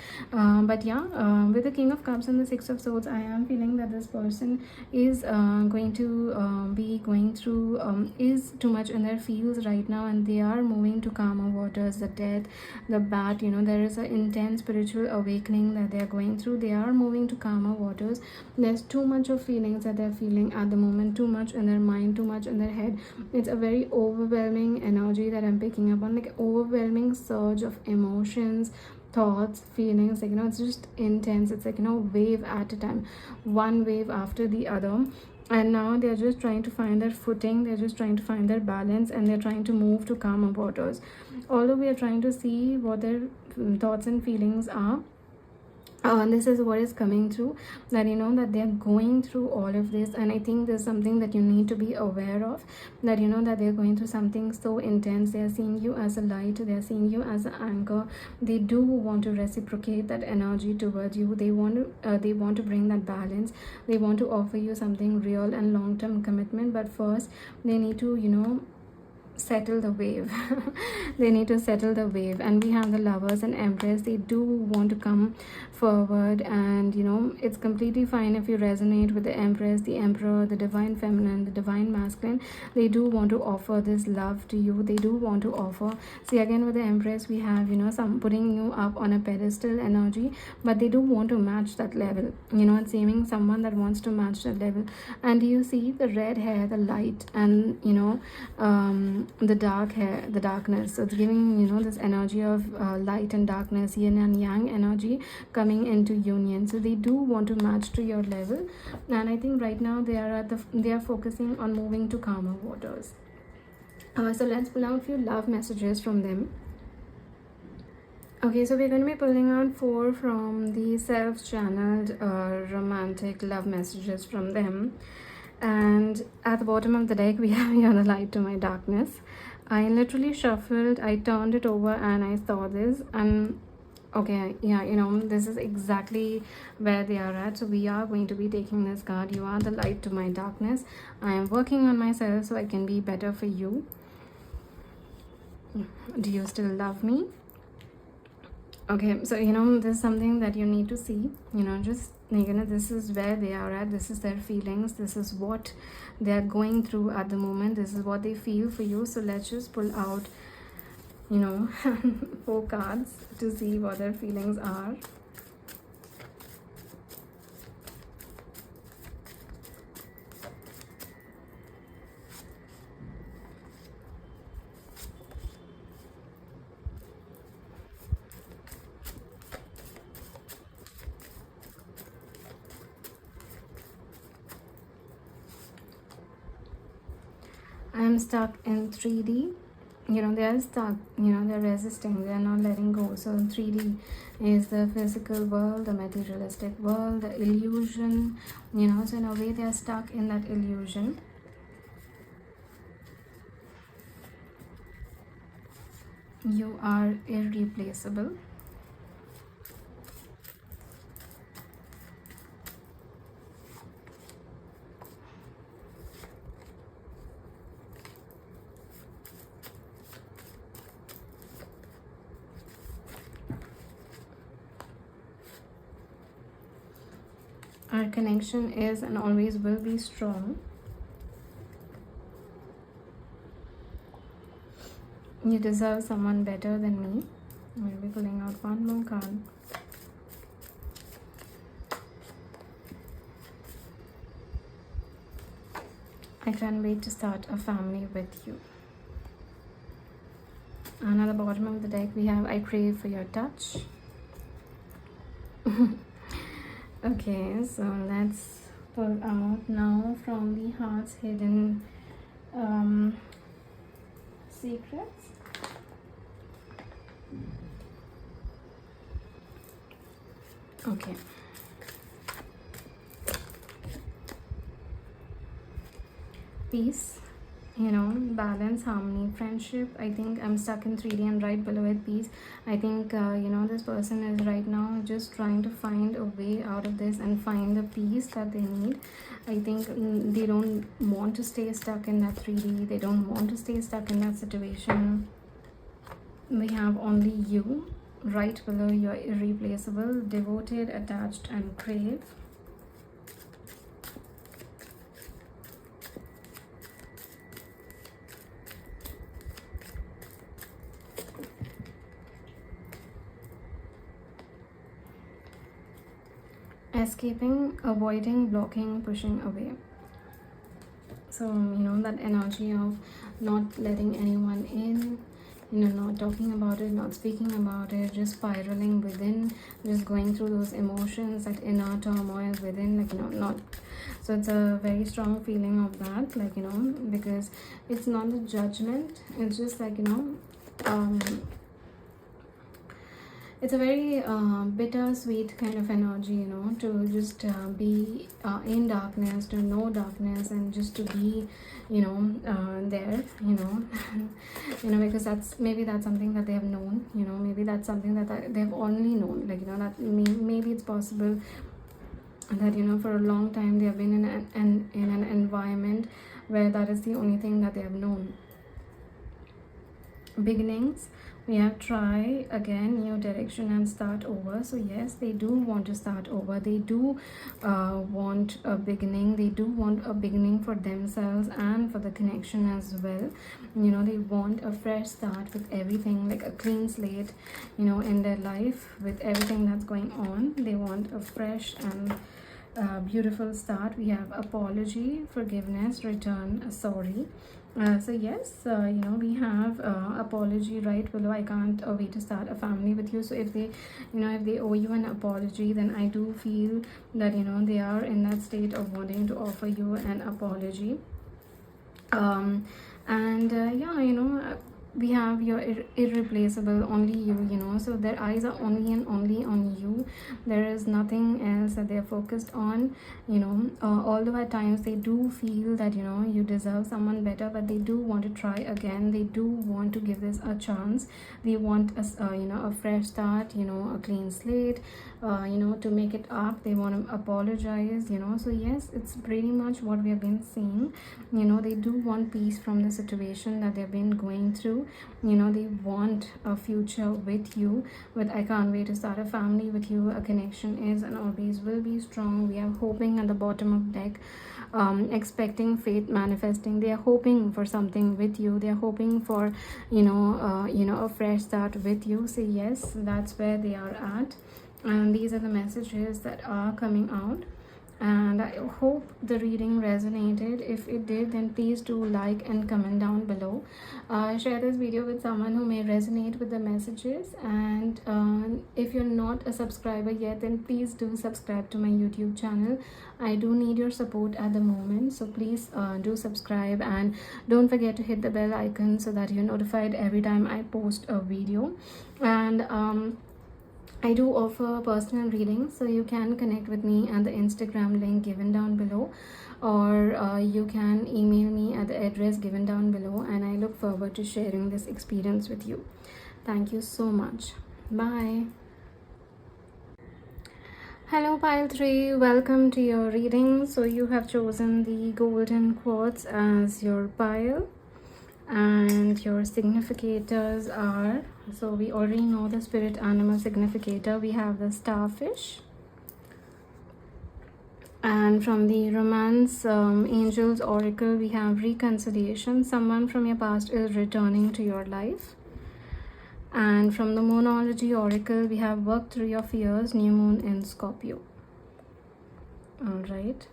But yeah, with the King of Cups and the Six of Swords, I am feeling that this person is going to be going through is too much in their fields right now, and they are moving to calmer waters. The death, the bat, there is an intense spiritual awakening that they are going through. They are moving to calmer waters. There's too much of feelings that they're feeling at the moment, too much in their mind, too much in their head. It's a very overwhelming energy that I'm picking up on, like overwhelming surge of emotions, thoughts, feelings, like it's just intense. It's like wave at a time, one wave after the other. And now they're just trying to find their footing, they're just trying to find their balance, and they're trying to move to calmer waters. Although we are trying to see what their thoughts and feelings are, this is what is coming through, that that they are going through all of this. And I think there's something that you need to be aware of, that that they're going through something so intense. They are seeing you as a light, they are seeing you as an anchor. They do want to reciprocate that energy towards you. They want to bring that balance. They want to offer you something real and long-term commitment, but first they need to settle the wave. They need to settle the wave. And we have the Lovers and Empress. They do want to come forward, and it's completely fine if you resonate with the Empress, the Emperor, the Divine Feminine, the Divine Masculine. They do want to offer this love to you. They do want to offer. See, again with the Empress, we have some putting you up on a pedestal energy, but they do want to match that level. It's seeming someone that wants to match that level. And you see the red hair, the light, and the dark hair, the darkness. So it's giving this energy of light and darkness, yin and yang energy coming into union. So they do want to match to your level, and I think right now they are focusing on moving to calmer waters. So let's pull out a few love messages from them. Okay, so we're going to be pulling out 4 from the self-channeled romantic love messages from them. And at the bottom of the deck, we have here the light to my darkness. I literally shuffled, I turned it over, and I saw this. And okay, yeah, this is exactly where they are at. So we are going to be taking this card. You are the light to my darkness. I am working on myself so I can be better for you. Do you still love me? Okay, so this is something that you need to see. Just this is where they are at. This is their feelings. This is what they are going through at the moment. This is what they feel for you. So let's just pull out 4 cards to see what their feelings are. I'm stuck in 3D. They are stuck, they're resisting, they're not letting go. So 3D is the physical world, the materialistic world, the illusion, so in a way they are stuck in that illusion. You are irreplaceable. Our connection is and always will be strong. You deserve someone better than me. We'll be pulling out one more card. I can't wait to start a family with you. And at the bottom of the deck, we have I crave for your touch. Okay, so let's pull out now from the heart's hidden secrets. Okay. Peace, balance, harmony, friendship. I think I'm stuck in 3D, and right below it, peace. I think this person is right now just trying to find a way out of this and find the peace that they need. I think they don't want to stay stuck in that 3D. They don't want to stay stuck in that situation. We have only you. Right below, you're irreplaceable, devoted, attached, and crave. Escaping, avoiding, blocking, pushing away. So that energy of not letting anyone in, not talking about it, not speaking about it, just spiraling within, just going through those emotions, that inner turmoil within, not. So it's a very strong feeling of that, because it's not a judgment, it's just it's a very bittersweet kind of energy, to just be in darkness, to know darkness, and just to be, there, because that's something that they have known, maybe that's something that they have only known, that maybe it's possible that, for a long time they have been in an environment where that is the only thing that they have known. Beginnings, we have try again, new direction, and start over. So yes, they do want to start over. They do want a beginning. They do want a beginning for themselves and for the connection as well. They want a fresh start with everything, like a clean slate, in their life, with everything that's going on. They want a fresh and beautiful start. We have apology, forgiveness, return, sorry. So yes, we have apology right below. I can't wait to start a family with you. So if they owe you an apology, then I do feel that they are in that state of wanting to offer you an apology. We have your irreplaceable, only you, so their eyes are only and only on you. There is nothing else that they're focused on, although at times they do feel that you deserve someone better, but they do want to try again. They do want to give this a chance. They want a fresh start, a clean slate, to make it up. They want to apologize, so yes, it's pretty much what we have been seeing. They do want peace from the situation that they've been going through. They want a future with you, with I can't wait to start a family with you. A connection is and always will be strong. We are hoping at the bottom of deck, expecting, faith, manifesting. They are hoping for something with you. They are hoping for a fresh start with you. So yes, that's where they are at, and these are the messages that are coming out. And I hope the reading resonated. If it did, then please do like and comment down below. Share this video with someone who may resonate with the messages. And if you're not a subscriber yet, then please do subscribe to my YouTube channel. I do need your support at the moment, so please do subscribe, and don't forget to hit the bell icon so that you're notified every time I post a video. And I do offer personal readings, so you can connect with me at the Instagram link given down below, or you can email me at the address given down below, and I look forward to sharing this experience with you. Thank you so much. Bye. Hello pile 3, welcome to your reading. So you have chosen the golden quartz as your pile, and your significators are, so we already know the spirit animal significator. We have the starfish, and from the romance angels oracle, we have reconciliation. Someone from your past is returning to your life. And from the moonology oracle, we have work through your fears, new moon in Scorpio. All right,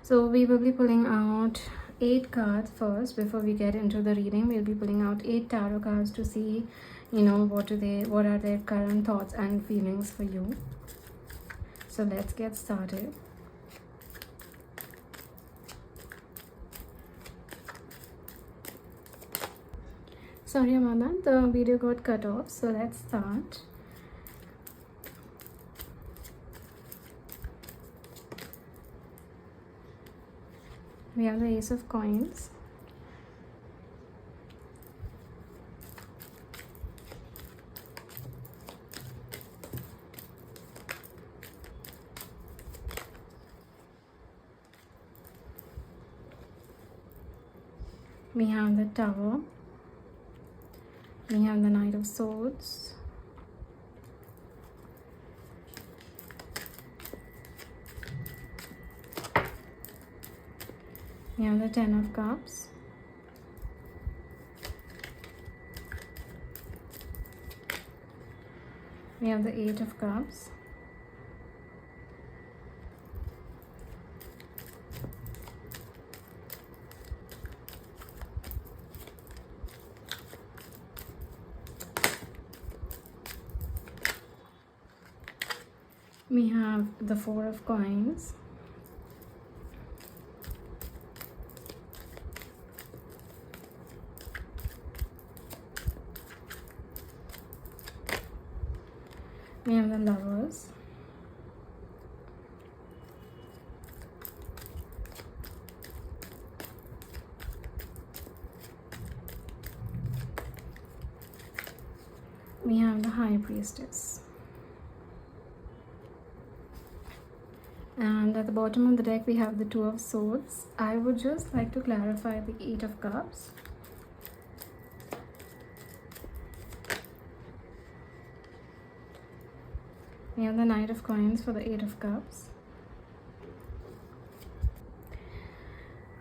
so we will be pulling out 8 cards first. Before we get into the reading, we'll be pulling out 8 tarot cards to see what are their current thoughts and feelings for you. So let's get started. Sorry about that, the video got cut off. So let's start. We have the Ace of Coins. We have the Tower. We have the Knight of Swords. We have the Ten of Cups. We have the Eight of Cups. We have the Four of Coins. We have the Lovers. We have the High Priestess. And at the bottom of the deck, we have the Two of Swords. I would just like to clarify the Eight of Cups. We have the Knight of Coins for the Eight of Cups.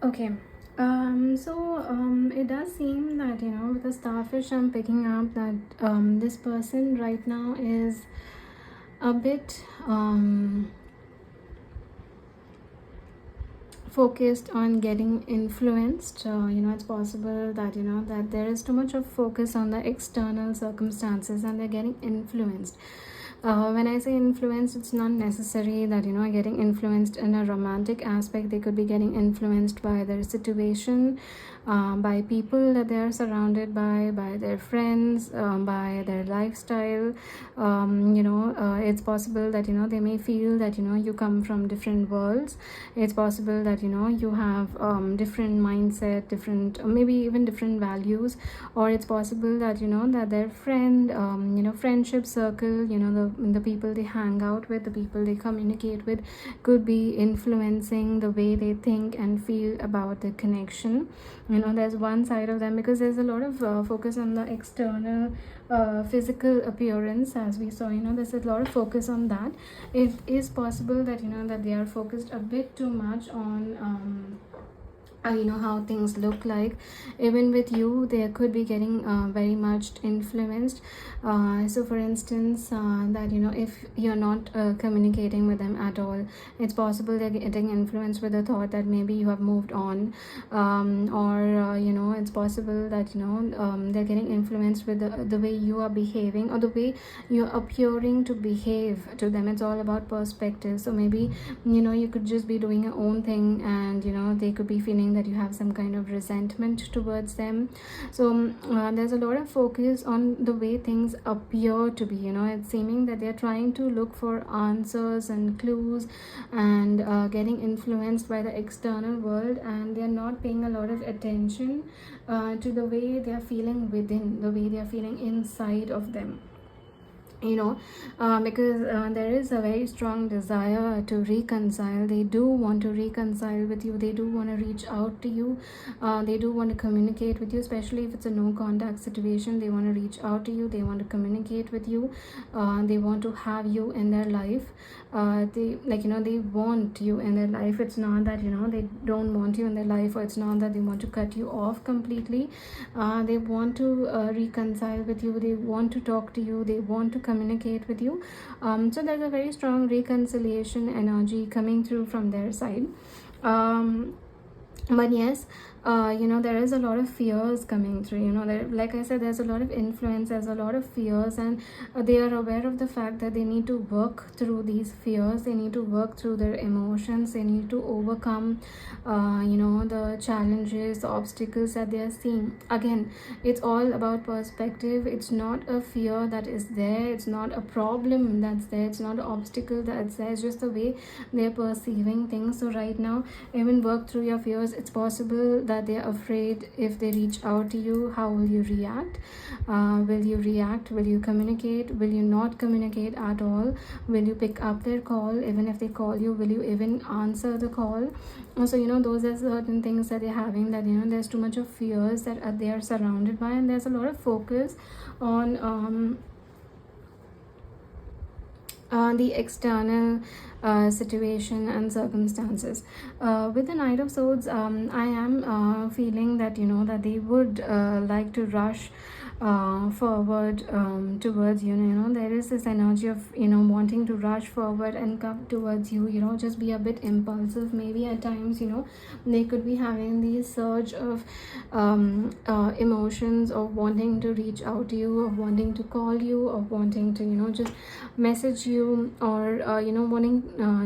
Okay. It does seem that, with the Starfish, I'm picking up that this person right now is a bit focused on getting influenced. It's possible that that there is too much of focus on the external circumstances and they're getting influenced. When I say influenced, it's not necessary that getting influenced in a romantic aspect. They could be getting influenced by their situation, by people that they are surrounded by their friends, by their lifestyle. It's possible that they may feel that you come from different worlds. It's possible that you have different mindset, different, maybe even different values, or it's possible that that their friend, friendship circle, the people they hang out with, the people they communicate with, could be influencing the way they think and feel about the connection. There's one side of them, because there's a lot of focus on the external physical appearance, as we saw. There's a lot of focus on that. It is possible that that they are focused a bit too much on how things look like. Even with you, they could be getting very much influenced. So for instance, that if you're not communicating with them at all, it's possible they're getting influenced with the thought that maybe you have moved on, or it's possible that they're getting influenced with the way you are behaving, or the way you're appearing to behave to them. It's all about perspective. So maybe you could just be doing your own thing, and they could be feeling that you have some kind of resentment towards them. So there's a lot of focus on the way things appear to be. It's seeming that they're trying to look for answers and clues, and getting influenced by the external world, and they're not paying a lot of attention to the way they're feeling within, the way they're feeling inside of them. Because there is a very strong desire to reconcile. They do want to reconcile with you. They do want to reach out to you. They do want to communicate with you, especially if it's a no contact situation. They want to reach out to you. They want to communicate with you. They want to have you in their life. They want you in their life. It's not that they don't want you in their life, or it's not that they want to cut you off completely. They want to reconcile with you. They want to talk to you. They want to communicate with you. So there's a very strong reconciliation energy coming through from their side. But yes, there is a lot of fears coming through. Like I said, there's a lot of influence, there's a lot of fears, and they are aware of the fact that they need to work through these fears, they need to work through their emotions, they need to overcome the challenges, the obstacles that they are seeing. Again, it's all about perspective. It's not a fear that is there, it's not a problem that's there, it's not an obstacle that's there, it's just the way they're perceiving things. So right now, even work through your fears. It's possible that they're afraid. If they reach out to you, how will you react? Will you react? Will you communicate? Will you not communicate at all? Will you pick up their call? Even if they call you, will you even answer the call? So those are certain things that they're having, that there's too much of fears that they are surrounded by, and there's a lot of focus on the external situation and circumstances. With the Knight of Swords, I am feeling that that they would like to rush forward towards there is this energy of wanting to rush forward and come towards you, just be a bit impulsive. Maybe at times they could be having these surge of emotions of wanting to reach out to you, of wanting to call you, of wanting to just message you, or wanting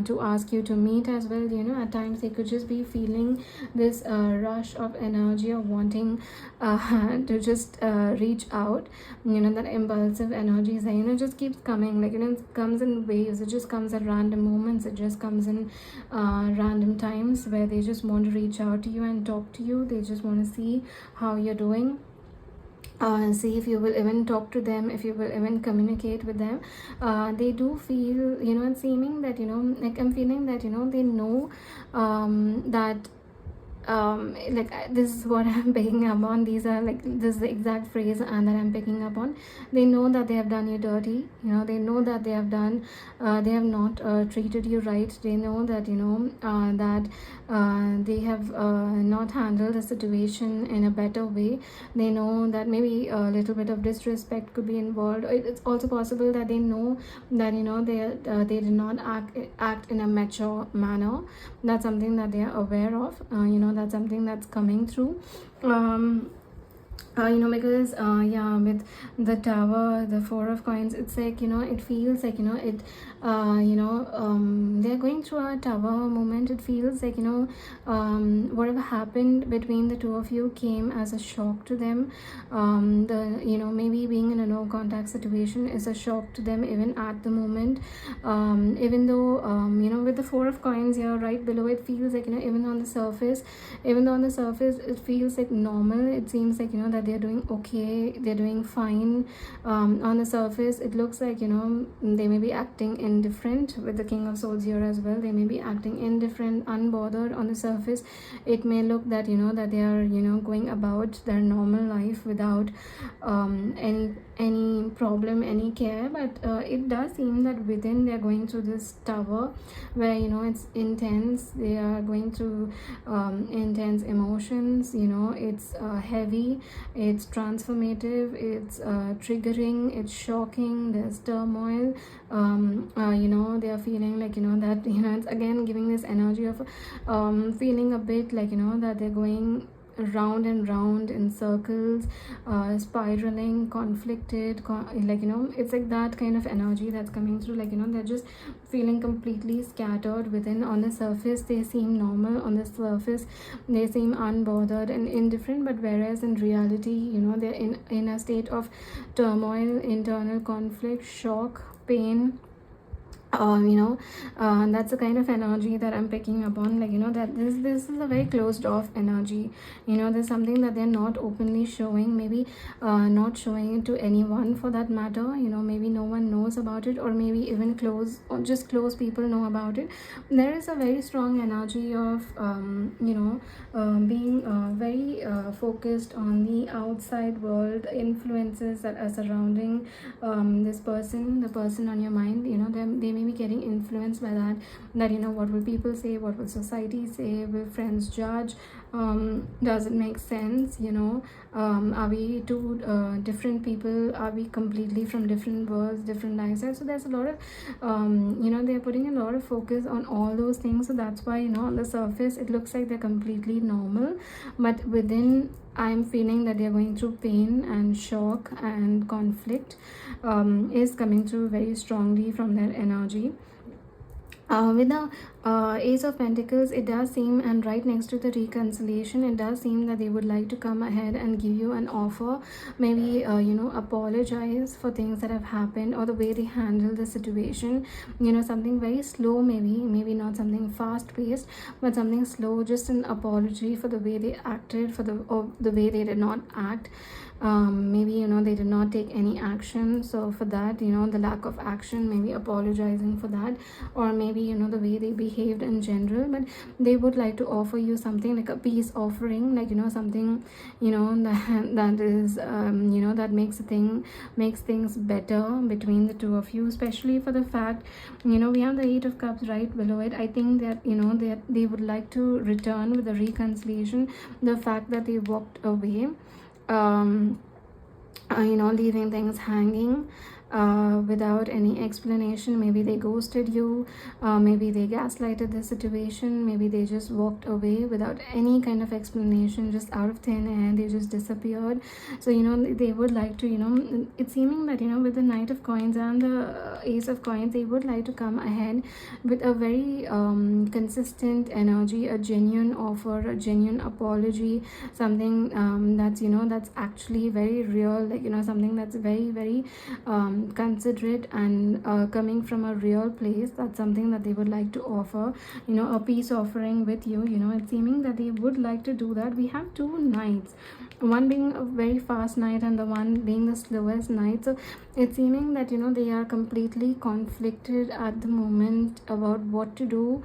to ask you to meet as well. At times they could just be feeling this rush of energy of wanting to just reach out. That impulsive energy is there, just keeps coming, like it comes in waves, it just comes at random moments, it just comes in random times where they just want to reach out to you and talk to you. They just want to see how you're doing, see if you will even talk to them, if you will even communicate with them. They do feel, it's seeming that like I'm feeling that they know that this is what I'm picking up on. These are this is the exact phrase and that I'm picking up on. They know that they have done you dirty. They know that they have done they have not treated you right. They know that that they have not handled the situation in a better way. They know that maybe a little bit of disrespect could be involved. It's also possible that they know that they did not act in a mature manner. That's something that they are aware of. That's something that's coming through. Because with the Tower, the Four of Coins, it's like it feels like they're going through a tower moment. It feels like whatever happened between the two of you came as a shock to them. Maybe being in a no contact situation is a shock to them even at the moment. Even though with the Four of Coins here right below, it feels like even though on the surface it feels like normal. It seems like that they're doing okay, they're doing fine. On the surface it looks like they may be acting indifferent. With the King of Swords here as well, they may be acting indifferent, unbothered. On the surface it may look that that they are going about their normal life without any problem, any care. But it does seem that within they're going through this tower where it's intense. They are going through intense emotions. It's heavy, it's transformative, it's triggering, it's shocking. There's turmoil. They are feeling like that it's again giving this energy of feeling a bit like that they're going round and round in circles, spiraling, conflicted, it's like that kind of energy that's coming through. They're just feeling completely scattered within. On the surface they seem normal, on the surface they seem unbothered and indifferent, but whereas in reality they're in a state of turmoil, internal conflict, shock, pain. That's the kind of energy that I'm picking up on. That this is a very closed off energy. There's something that they're not openly showing, maybe not showing it to anyone for that matter. Maybe no one knows about it, or maybe even close people know about it. There is a very strong energy of being very focused on the outside world, influences that are surrounding this person, the person on your mind. They may be getting influenced by that what will people say, what will society say, will friends judge, Does it make sense? Are we two different people? Are we completely from different worlds, different lifestyles? So there's a lot of they're putting a lot of focus on all those things. So that's why, on the surface it looks like they're completely normal, but within I'm feeling that they're going through pain and shock, and conflict is coming through very strongly from their energy. With the Ace of Pentacles, it does seem, and right next to the reconciliation, it does seem that they would like to come ahead and give you an offer, maybe apologize for things that have happened, or the way they handle the situation. Something very slow, maybe not something fast paced, but something slow, just an apology for the way they acted, or the way they did not act. Maybe they did not take any action, so for that, the lack of action, maybe apologizing for that, or maybe the way they behaved in general. But they would like to offer you something like a peace offering, like something that is that makes things better between the two of you, especially for the fact we have the Eight of Cups right below it. I think that that they would like to return with the reconciliation, the fact that they walked away, leaving things hanging without any explanation. Maybe they ghosted you, maybe they gaslighted the situation, maybe they just walked away without any kind of explanation, just out of thin air, they just disappeared. So they would like to it's seeming that with the Knight of Coins and the Ace of Coins, they would like to come ahead with a very consistent energy, a genuine offer, a genuine apology, something that's actually very real, like something that's very, very considerate and coming from a real place. That's something that they would like to offer, a peace offering with you. It's seeming that they would like to do that. We have two knights, one being a very fast knight and the one being the slowest knight. So it's seeming that they are completely conflicted at the moment about what to do.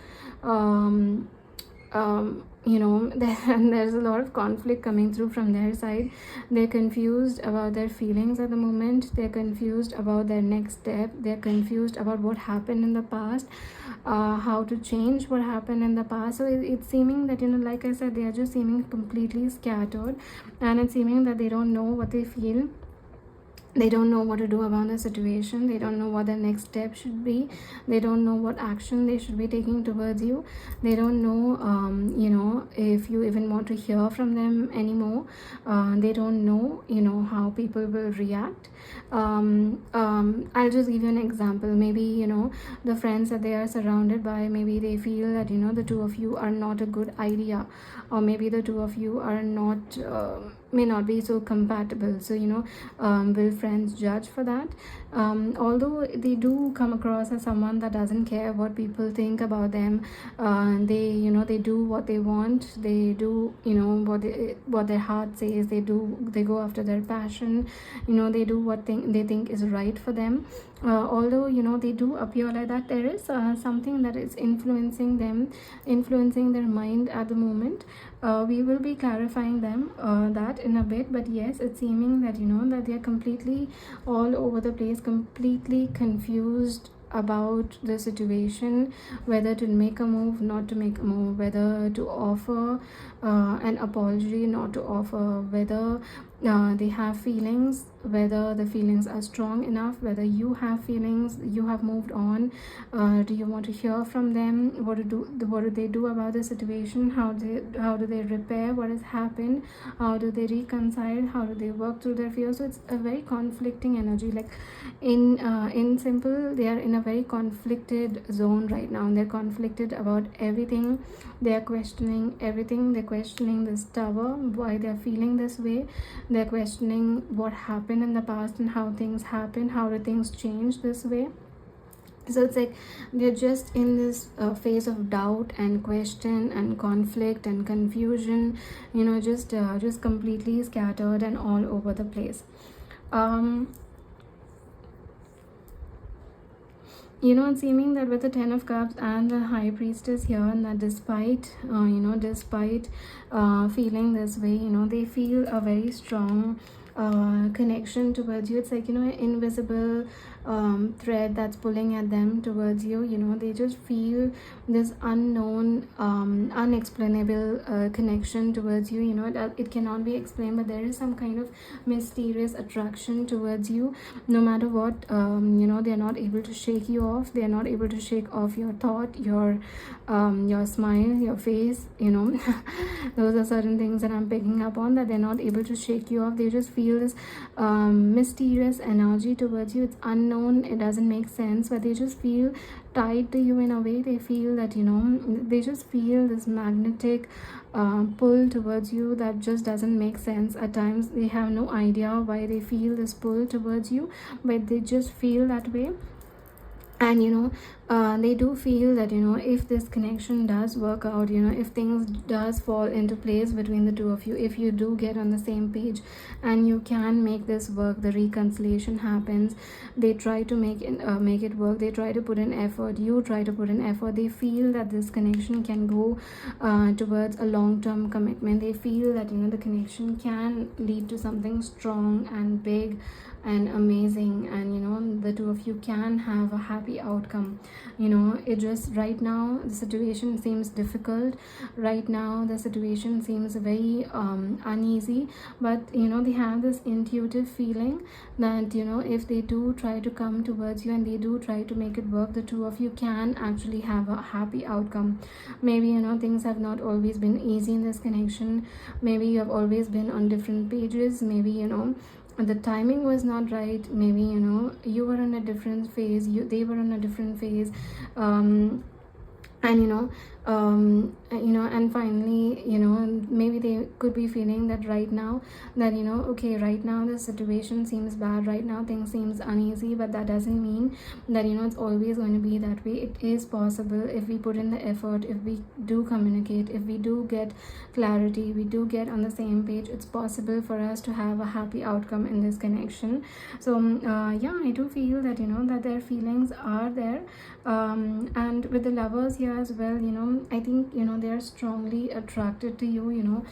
There's a lot of conflict coming through from their side. They're confused about their feelings at the moment. They're confused about their next step. They're confused about what happened in the past, how to change what happened in the past. So it's seeming that like I said, they are just seeming completely scattered, and it's seeming that they don't know what they feel. They don't know what to do about the situation. They don't know what their next step should be. They don't know what action they should be taking towards you. They don't know if you even want to hear from them anymore. They don't know how people will react. I'll just give you an example. Maybe the friends that they are surrounded by, maybe they feel that the two of you are not a good idea, or maybe the two of you are not may not be so compatible. So will friends judge for that? Although they do come across as someone that doesn't care what people think about them. They do what they want. They do what their heart says. They go after their passion. They do what they think is right for them. Although they do appear like that, there is something that is influencing them, influencing their mind at the moment. We will be clarifying them that in a bit, but yes, it's seeming that that they're completely all over the place, completely confused about the situation, whether to make a move, not to make a move, whether to offer an apology, not to offer, whether they have feelings, whether the feelings are strong enough, whether you have feelings, you have moved on. Do you want to hear from them? What do they do about the situation? How do they repair what has happened? How do they reconcile? How do they work through their fears? So it's a very conflicting energy. Like in simple, they are in a very conflicted zone right now. They're conflicted about everything. They are questioning everything. They're questioning this tower, why they're feeling this way. They're questioning what happened in the past and how things happened. How do things change this way? So it's like they're just in this phase of doubt and question and conflict and confusion, just completely scattered and all over the place. It's seeming that with the Ten of Cups and the High Priestess here, and that despite feeling this way, they feel a very strong connection towards you. It's like, an invisible thread that's pulling at them towards you. They just feel this unknown, unexplainable connection towards you. It cannot be explained, but there is some kind of mysterious attraction towards you. No matter what, they're not able to shake you off. They're not able to shake off your thought, your smile, your face. Those are certain things that I'm picking up on, that they're not able to shake you off. They just feel this mysterious energy towards you. It's unknown, it doesn't make sense, but they just feel tied to you in a way. They feel that, they just feel this magnetic pull towards you that just doesn't make sense. At times they have no idea why they feel this pull towards you, but they just feel that way. And they do feel that, if this connection does work out, if things does fall into place between the two of you, if you do get on the same page and you can make this work, the reconciliation happens. They try to make it work. They try to put in effort. You try to put in effort. They feel that this connection can go towards a long-term commitment. They feel that, the connection can lead to something strong and big and amazing, and the two of you can have a happy outcome. It just, right now the situation seems difficult. Right now the situation seems very uneasy, but they have this intuitive feeling that, if they do try to come towards you and they do try to make it work, the two of you can actually have a happy outcome. Maybe things have not always been easy in this connection. Maybe you have always been on different pages. Maybe the timing was not right. Maybe you were in a different phase, they were in a different phase, and and finally, maybe they could be feeling that right now, that okay, right now the situation seems bad, right now things seems uneasy, but that doesn't mean that it's always going to be that way. It is possible, if we put in the effort, if we do communicate, if we do get clarity, we do get on the same page, it's possible for us to have a happy outcome in this connection. So yeah, I do feel that that their feelings are there, and with the Lovers here as well, I think they are strongly attracted to you.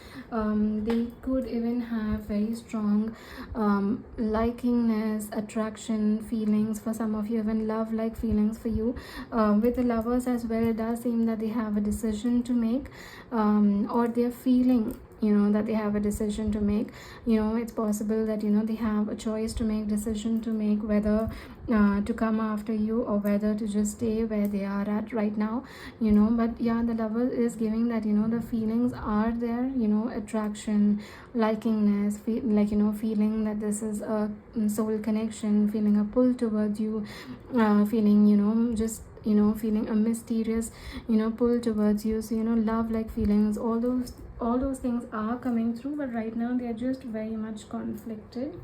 They could even have very strong likingness, attraction, feelings for some of you, even love like feelings for you. With the Lovers as well, it does seem that they have a decision to make, or they're feeling that they have a decision to make. It's possible that they have a choice to make, decision to make, whether to come after you or whether to just stay where they are at right now. But yeah, the Lover is giving that the feelings are there, attraction, likingness, feeling that this is a soul connection, feeling a pull towards you, feeling just feeling a mysterious pull towards you. So love like feelings, all those things are coming through, but right now they are just very much conflicted.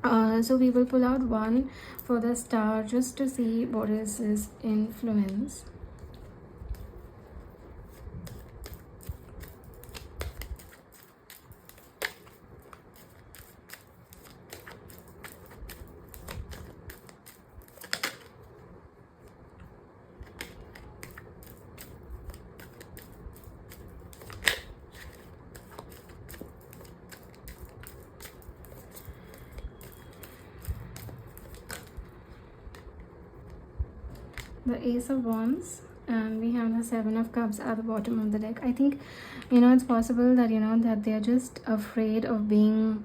So we will pull out one for the Star just to see what is his influence. The Ace of Wands, and we have the Seven of Cups at the bottom of the deck. I think it's possible that that they're just afraid of being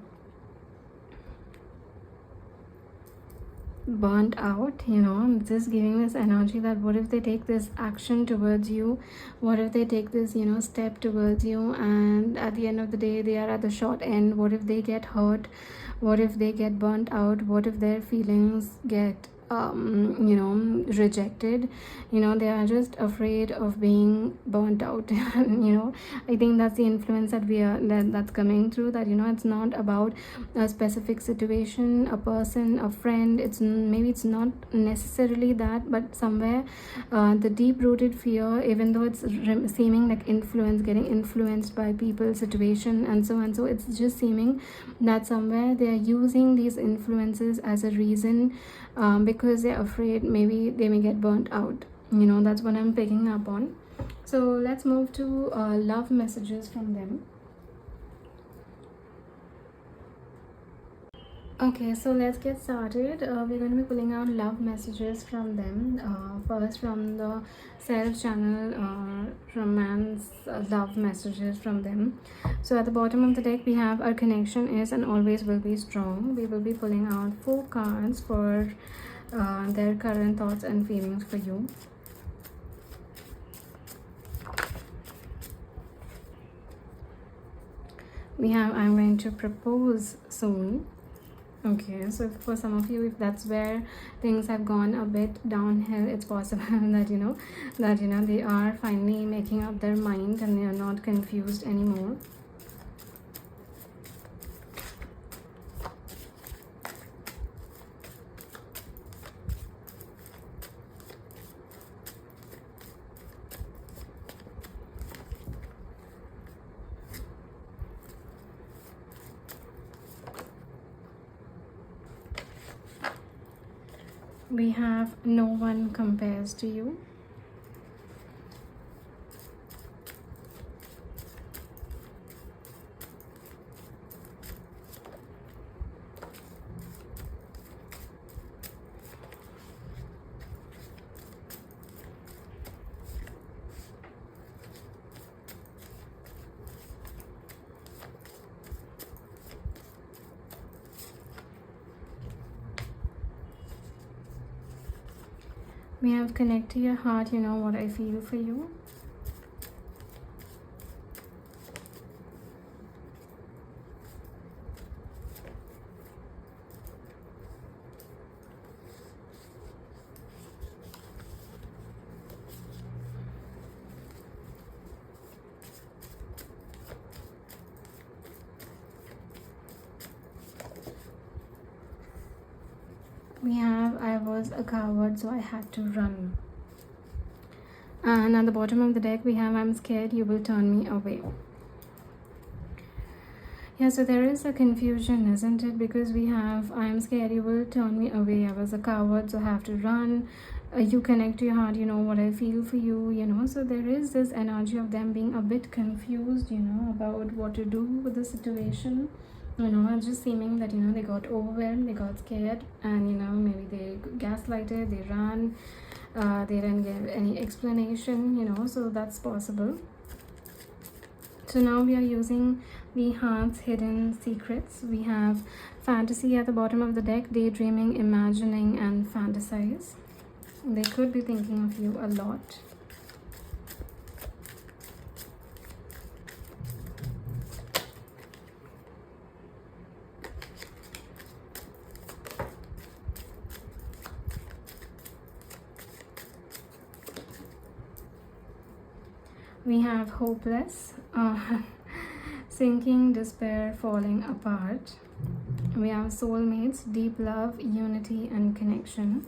burnt out. Just giving this energy that what if they take this action towards you, what if they take this step towards you, and at the end of the day they are at the short end. What if they get hurt? What if they get burnt out? What if their feelings get rejected? They are just afraid of being burnt out. I think that's the influence that's coming through, that it's not about a specific situation, a person, a friend. Maybe it's not necessarily that, but somewhere the deep-rooted fear, even though it's seeming like getting influenced by people, situation, and so on, so it's just seeming that somewhere they're using these influences as a reason, because they're afraid maybe they may get burnt out. That's what I'm picking up on. So let's move to love messages from them. Okay, so let's get started. We're going to be pulling out love messages from them. First, from the self channel, romance love messages from them. So, at the bottom of the deck, we have our connection is and always will be strong. We will be pulling out 4 cards for their current thoughts and feelings for you. We have I'm going to propose soon. Okay, so for some of you, if that's where things have gone a bit downhill, it's possible that they are finally making up their mind and they are not confused anymore. We have no one compares to you. We have connect to your heart, you know what I feel for you. We have I was a coward, so I had to run. And at the bottom of the deck, we have I'm scared you will turn me away. Yeah, so there is a confusion, isn't it? Because we have I'm scared you will turn me away. I was a coward, so I have to run. You connect to your heart, you know what I feel for you, you know. So there is this energy of them being a bit confused, you know, about what to do with the situation. You know, it's just seeming that, you know, they got overwhelmed, they got scared, and, you know, maybe they gaslighted, they ran, they didn't give any explanation, you know, so that's possible. So now we are using the heart's hidden secrets. We have fantasy at the bottom of the deck, daydreaming, imagining, and fantasize. They could be thinking of you a lot. We have hopeless, sinking, despair, falling apart. We have soulmates, deep love, unity, and connection.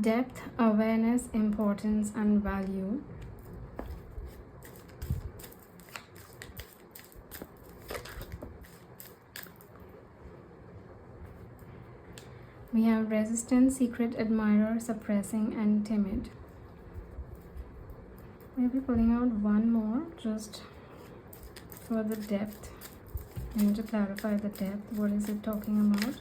Depth, awareness, importance, and value. We have resistant, secret admirer, suppressing, and timid. Maybe pulling out one more just for the depth. I need to clarify the depth. What is it talking about?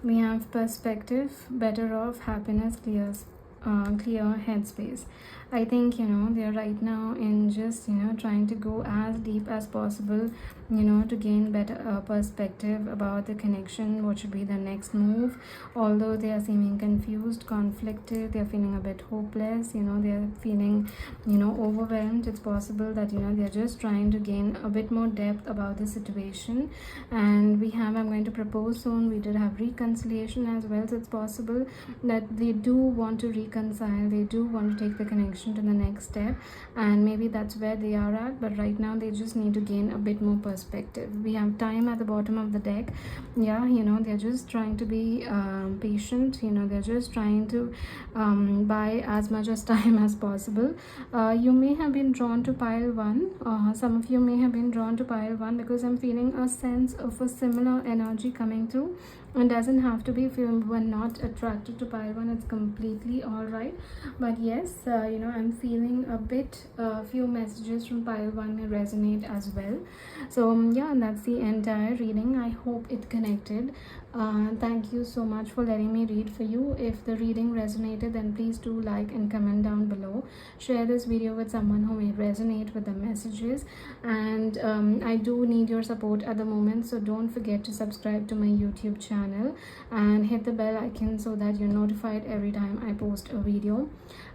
We have perspective, better off, happiness, clear headspace. I think, you know, they're right now in just, you know, trying to go as deep as possible, you know, to gain better perspective about the connection, what should be the next move. Although they are seeming confused, conflicted, they're feeling a bit hopeless, you know, they're feeling, you know, overwhelmed. It's possible that, you know, they're just trying to gain a bit more depth about the situation. And we have I'm going to propose soon. We did have reconciliation as well, so it's possible that they do want to reconcile reconcile, they do want to take the connection to the next step, and maybe that's where they are at, but right now they just need to gain a bit more perspective. We have time at the bottom of the deck. Yeah, they're just trying to be patient. They're just trying to buy as much as time as possible. You may have been drawn to pile 1. Some of you may have been drawn to pile 1 because I'm feeling a sense of a similar energy coming through. It doesn't have to be if you were not attracted to pile 1, it's completely all right. But yes, I'm feeling a bit few messages from pile 1 may resonate as well. So yeah, that's the entire reading. I hope it connected. Thank you so much for letting me read for you. If the reading resonated, then please do like and comment down below. Share this video with someone who may resonate with the messages, and I do need your support at the moment, so don't forget to subscribe to my YouTube channel and hit the bell icon so that you're notified every time I post a video.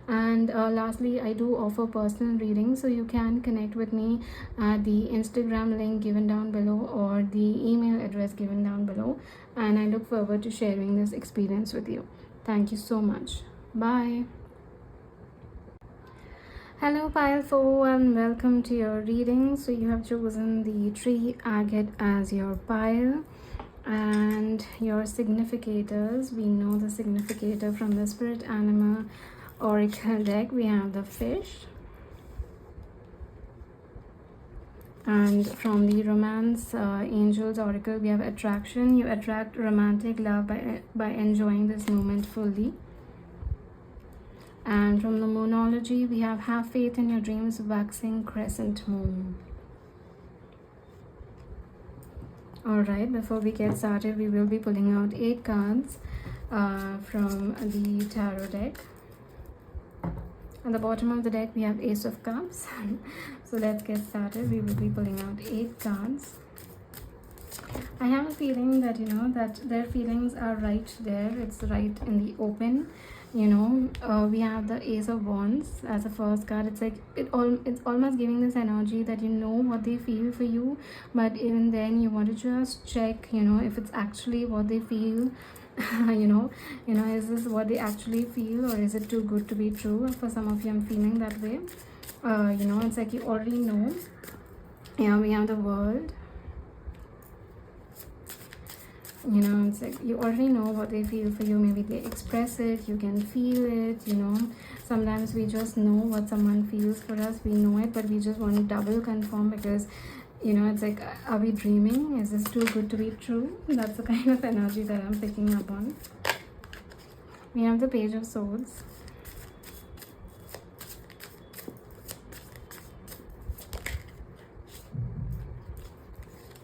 And lastly, I do offer personal readings, so you can connect with me at the Instagram link given down below or the email address given down below, and I look forward to sharing this experience with you. Thank you so much. Bye. Hello pile 4 and welcome to your reading. So you have chosen the tree agate as your pile, and your significators, we know the significator from the spirit animal oracle deck. We have the fish, and from the romance angels oracle we have attraction. You attract romantic love by enjoying this moment fully. And from the moonology we have faith in your dreams, waxing crescent moon. Alright, before we get started, we will be pulling out 8 cards from the tarot deck. At the bottom of the deck we have Ace of Cups. So let's get started. We will be pulling out 8 cards. I have a feeling that that their feelings are right there. It's right in the open. We have the Ace of Wands as the first card. It's like it's almost giving this energy that you know what they feel for you, but even then you want to just check if it's actually what they feel. Is this what they actually feel, or is it too good to be true? For some of you, I'm feeling that way. It's like you already know. Yeah, we have the World. It's like you already know what they feel for you. Maybe they express it, you can feel it. Sometimes we just know what someone feels for us. We know it, but we just want to double confirm because it's like, are we dreaming? Is this too good to be true? That's the kind of energy that I'm picking up on. We have the Page of Swords.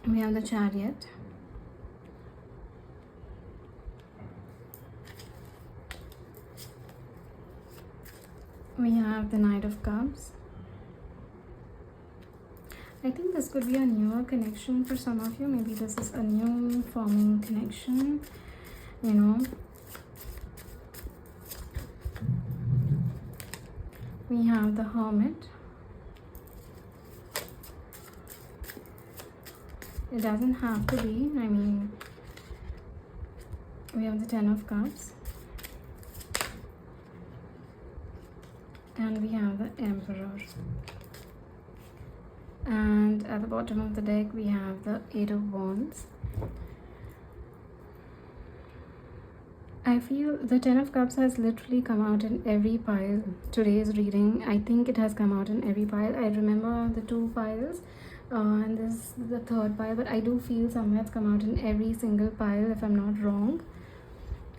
We have the Chariot. We have the Knight of Cups. I think this could be a newer connection for some of you. Maybe this is a new forming connection, We have the Hermit. It doesn't have to be. We have the Ten of Cups. And we have the Emperor. And at the bottom of the deck we have the Eight of Wands. I feel the Ten of Cups has literally come out in every pile. Today's reading, I think it has come out in every pile. I remember the 2 piles and this is the 3rd pile, but I do feel somewhere it's come out in every single pile if I'm not wrong.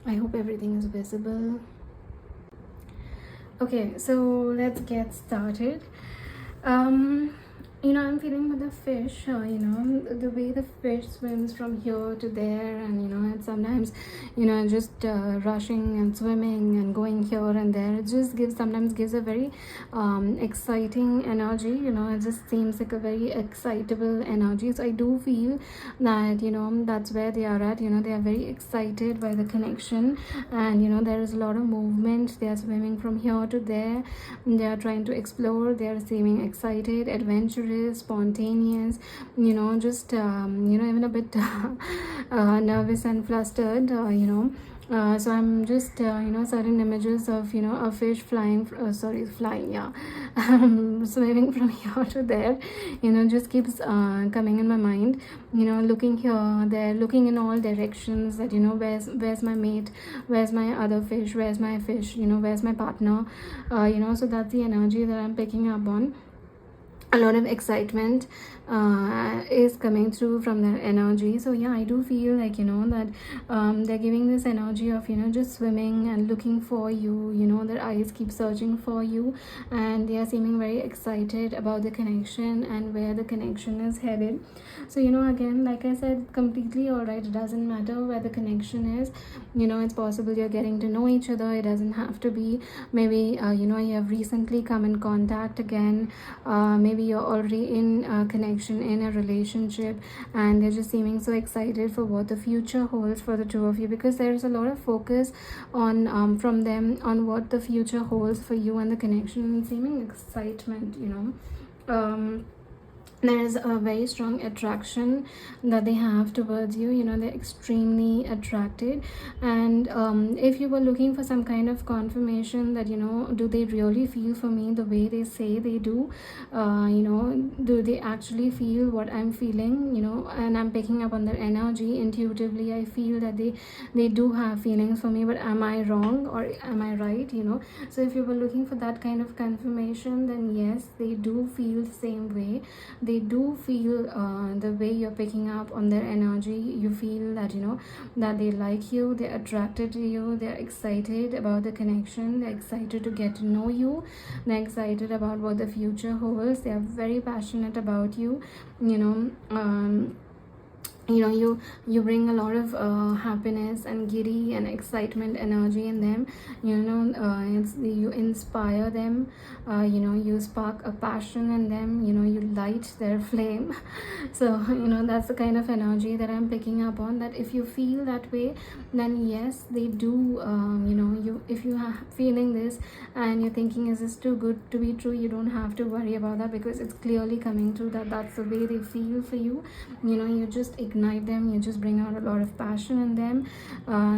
I hope everything is visible. Okay, so let's get started. I'm feeling with the fish, the way the fish swims from here to there, and it's sometimes just rushing and swimming and going here and there. It just sometimes gives a very exciting energy. It just seems like a very excitable energy. So I do feel that that's where they are at. They are very excited by the connection, and there is a lot of movement. They are swimming from here to there. They are trying to explore. They are seeming excited, adventurous, spontaneous, just even a bit nervous and flustered. So I'm just certain images of a fish flying, flying, yeah, swimming from here to there, just keeps coming in my mind. Looking here, there, looking in all directions, that where's my mate, where's my other fish, where's my fish, where's my partner. So that's the energy that I'm picking up on. A lot of excitement is coming through from their energy. So yeah, I do feel like that they're giving this energy of just swimming and looking for you. Their eyes keep searching for you, and they are seeming very excited about the connection and where the connection is headed. So again, like I said, completely all right. It doesn't matter where the connection is. It's possible you're getting to know each other. It doesn't have to be, maybe you have recently come in contact again. Maybe you're already in a connection, in a relationship, and they're just seeming so excited for what the future holds for the two of you, because there's a lot of focus on from them on what the future holds for you and the connection, and seeming excitement. There's a very strong attraction that they have towards you. They're extremely attracted. And if you were looking for some kind of confirmation that do they really feel for me the way they say they do, do they actually feel what I'm feeling, and I'm picking up on their energy intuitively. I feel that they do have feelings for me, but am I wrong or am I right? So if you were looking for that kind of confirmation, then yes, they do feel the same way. They do feel the way you're picking up on their energy. You feel that that they like you, they're attracted to you, they're excited about the connection, they're excited to get to know you, they're excited about what the future holds. They are very passionate about you. You bring a lot of happiness and giddy and excitement energy in them. You inspire them. You spark a passion in them. You light their flame. So that's the kind of energy that I'm picking up on, that if you feel that way, then yes, they do. If you are feeling this and you're thinking, is this too good to be true, you don't have to worry about that, because it's clearly coming through that that's the way they feel for you. You just ignite them, you just bring out a lot of passion in them.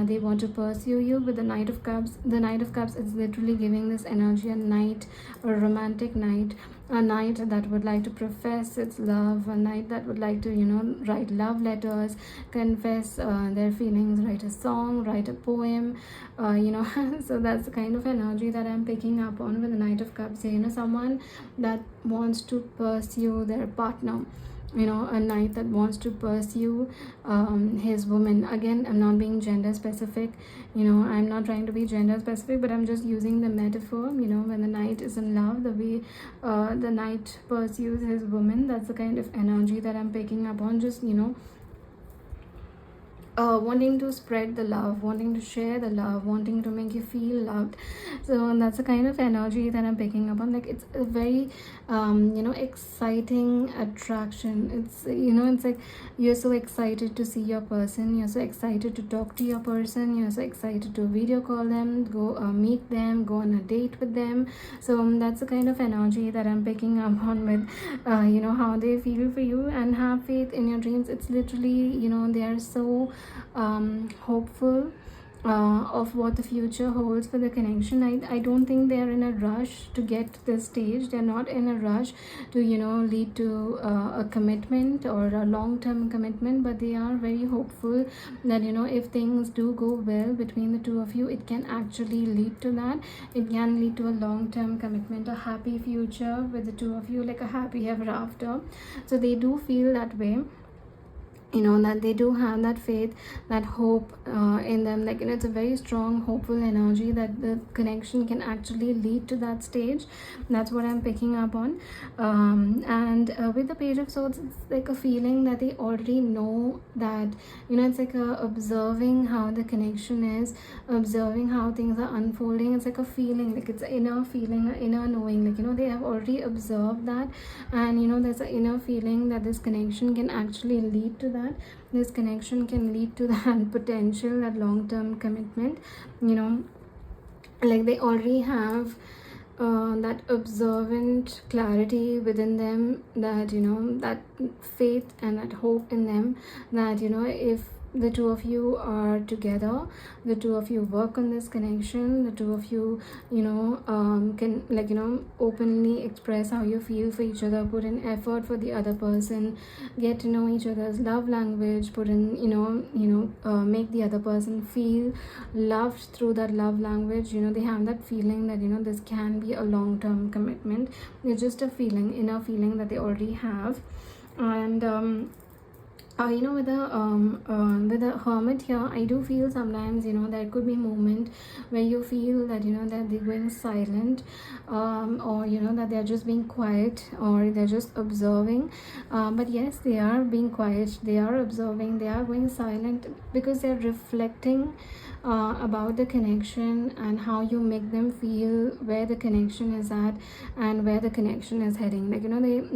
They want to pursue you. With the Knight of Cups, the Knight of Cups is literally giving this energy, a romantic night, a night that would like to profess its love, a night that would like to write love letters, confess their feelings, write a song, write a poem. So that's the kind of energy that I'm picking up on with the Knight of Cups. Someone that wants to pursue their partner, a knight that wants to pursue his woman. Again, I'm not being gender specific. I'm not trying to be gender specific, but I'm just using the metaphor. When the knight is in love, the way the knight pursues his woman, that's the kind of energy that I'm picking up on. Just wanting to spread the love, wanting to share the love, wanting to make you feel loved. So that's the kind of energy that I'm picking up on. Like, it's a very exciting attraction. It's like you're so excited to see your person, you're so excited to talk to your person, you're so excited to video call them, go meet them, go on a date with them. So that's the kind of energy that I'm picking up on with how they feel for you. And have faith in your dreams. It's literally they are so hopeful of what the future holds for the connection. I don't think they're in a rush to get to this stage. They're not in a rush to lead to a commitment or a long-term commitment, but they are very hopeful that if things do go well between the two of you, it can actually lead to that. It can lead to a long-term commitment, a happy future with the two of you, like a happy ever after. So they do feel that way, that they do have that faith, that hope in them. Like, it's a very strong hopeful energy that the connection can actually lead to that stage. That's what I'm picking up on. And with the Page of Swords, it's like a feeling that they already know that it's like observing how the connection is, observing how things are unfolding. It's like a feeling, like it's an inner feeling, an inner knowing. Like they have already observed that, and there's an inner feeling that this connection can actually lead to that. This connection can lead to that potential, that long-term commitment. Like they already have that observant clarity within them, that that faith and that hope in them, that if the two of you are together, the two of you work on this connection, the two of you, can, openly express how you feel for each other, put in effort for the other person, get to know each other's love language, put in, make the other person feel loved through that love language. They have that feeling that, this can be a long-term commitment. It's just a feeling, inner feeling that they already have. And with the hermit here, I do feel sometimes, there could be a moment where you feel that, that they're going silent, or that they're just being quiet, or they're just observing. But yes, they are being quiet, they are observing, they are going silent, because they're reflecting about the connection and how you make them feel, where the connection is at and where the connection is heading.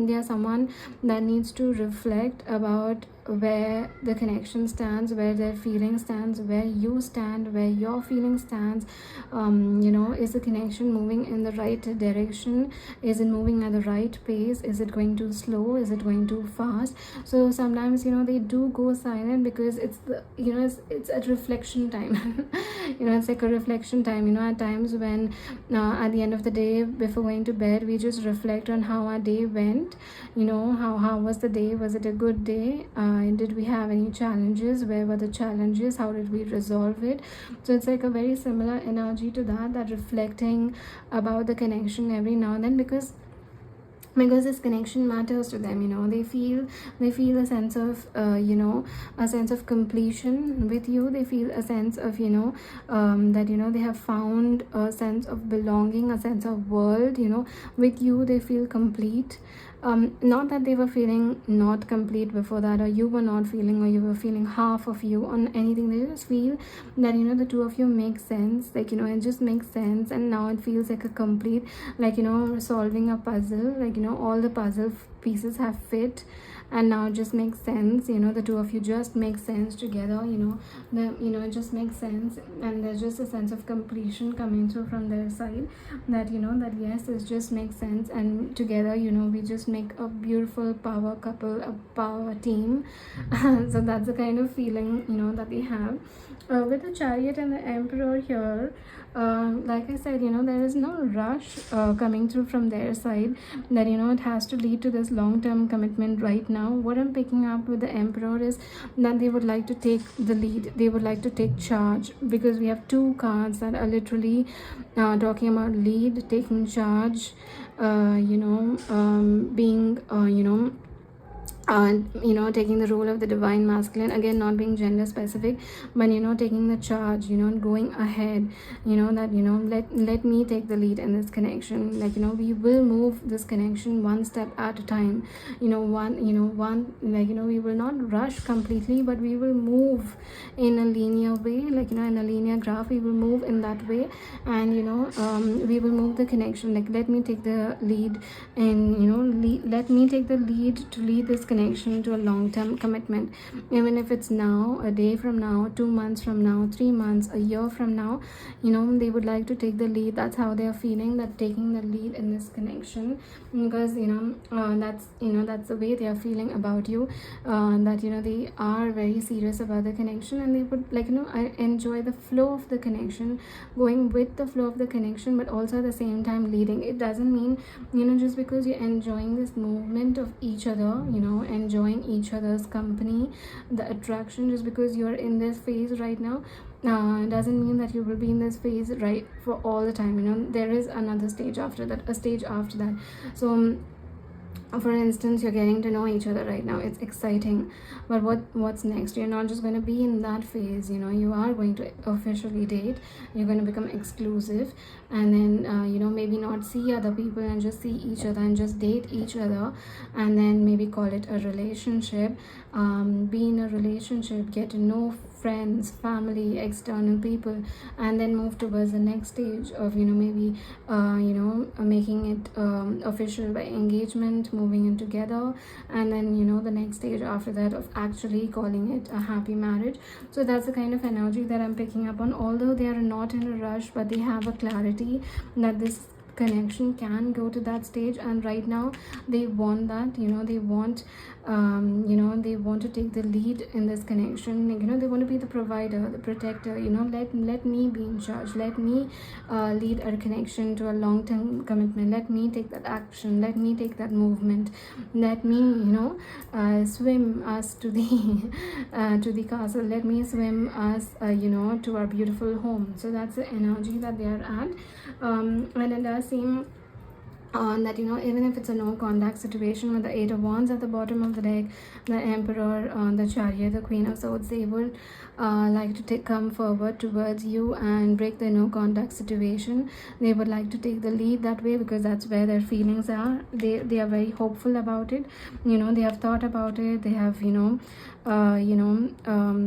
They are someone that needs to reflect about where the connection stands, where their feeling stands, where you stand, where your feeling stands. Is the connection moving in the right direction? Is it moving at the right pace? Is it going too slow? Is it going too fast? So sometimes, they do go silent, because it's the, it's a reflection time. It's like a reflection time. At times when at the end of the day, before going to bed, we just reflect on how our day went. How was the day? Was it a good day? Did we have any challenges? Where were the challenges? How did we resolve it? So it's like a very similar energy to that reflecting about the connection every now and then, because this connection matters to them. They feel a sense of a sense of completion with you. They feel a sense of that they have found a sense of belonging, a sense of world. With you they feel complete. Not that they were feeling not complete before that, or you were not feeling, or you were feeling half of you on anything. They just feel that the two of you make sense, it just makes sense, and now it feels like a complete, solving a puzzle, all the puzzle pieces have fit, and now it just makes sense. The two of you just make sense together. It just makes sense, and there's just a sense of completion coming through from their side, that that yes, it just makes sense, and together we just make a beautiful power couple, a power team. So that's the kind of feeling that they have. With the Chariot and the Emperor here, like I said, there is no rush coming through from their side, that it has to lead to this long-term commitment right now. What I'm picking up with the Emperor is that they would like to take the lead, they would like to take charge, because we have two cards that are literally talking about lead, taking charge, being taking the role of the divine masculine, again not being gender specific, but taking the charge, going ahead, let me take the lead in this connection. We will move this connection one step at a time. We will not rush completely, but we will move in a linear way, in a linear graph. We will move in that way, and we will move the connection. Let me take the lead, and let me take the lead to lead this connection to a long-term commitment. Even if it's now, a day from now, 2 months from now, 3 months, a year from now, they would like to take the lead. That's how they are feeling, that taking the lead in this connection, because that's the way they are feeling about you, that they are very serious about the connection, and they would enjoy the flow of the connection, going with the flow of the connection, but also at the same time leading. It doesn't mean just because you're enjoying this movement of each other, enjoying each other's company, the attraction, just because you're in this phase right now, doesn't mean that you will be in this phase right for all the time. There is another stage after that, a stage after that. So for instance, you're getting to know each other right now, it's exciting, but what's next? You're not just going to be in that phase. You are going to officially date, you're going to become exclusive, and then maybe not see other people, and just see each other and just date each other, and then maybe call it a relationship. Be in a relationship, get to know friends, family, external people, and then move towards the next stage of maybe making it official by engagement, moving in together, and then the next stage after that of actually calling it a happy marriage. So that's the kind of energy that I'm picking up on. Although they are not in a rush, but they have a clarity that this connection can go to that stage, and right now they want that, they want, they want to take the lead in this connection. They want to be the provider, the protector. Let me be in charge, let me lead our connection to a long-term commitment, let me take that action, let me take that movement, let me swim us to the to the castle, let me swim us to our beautiful home. So that's the energy that they are at. And it does seem that even if it's a no contact situation with the 8 of Wands at the bottom of the deck, the Emperor, the Chariot, the Queen of Swords, they would like to come forward towards you and break the no contact situation. They would like to take the lead that way, because that's where their feelings are. They are very hopeful about it. They have thought about it, they have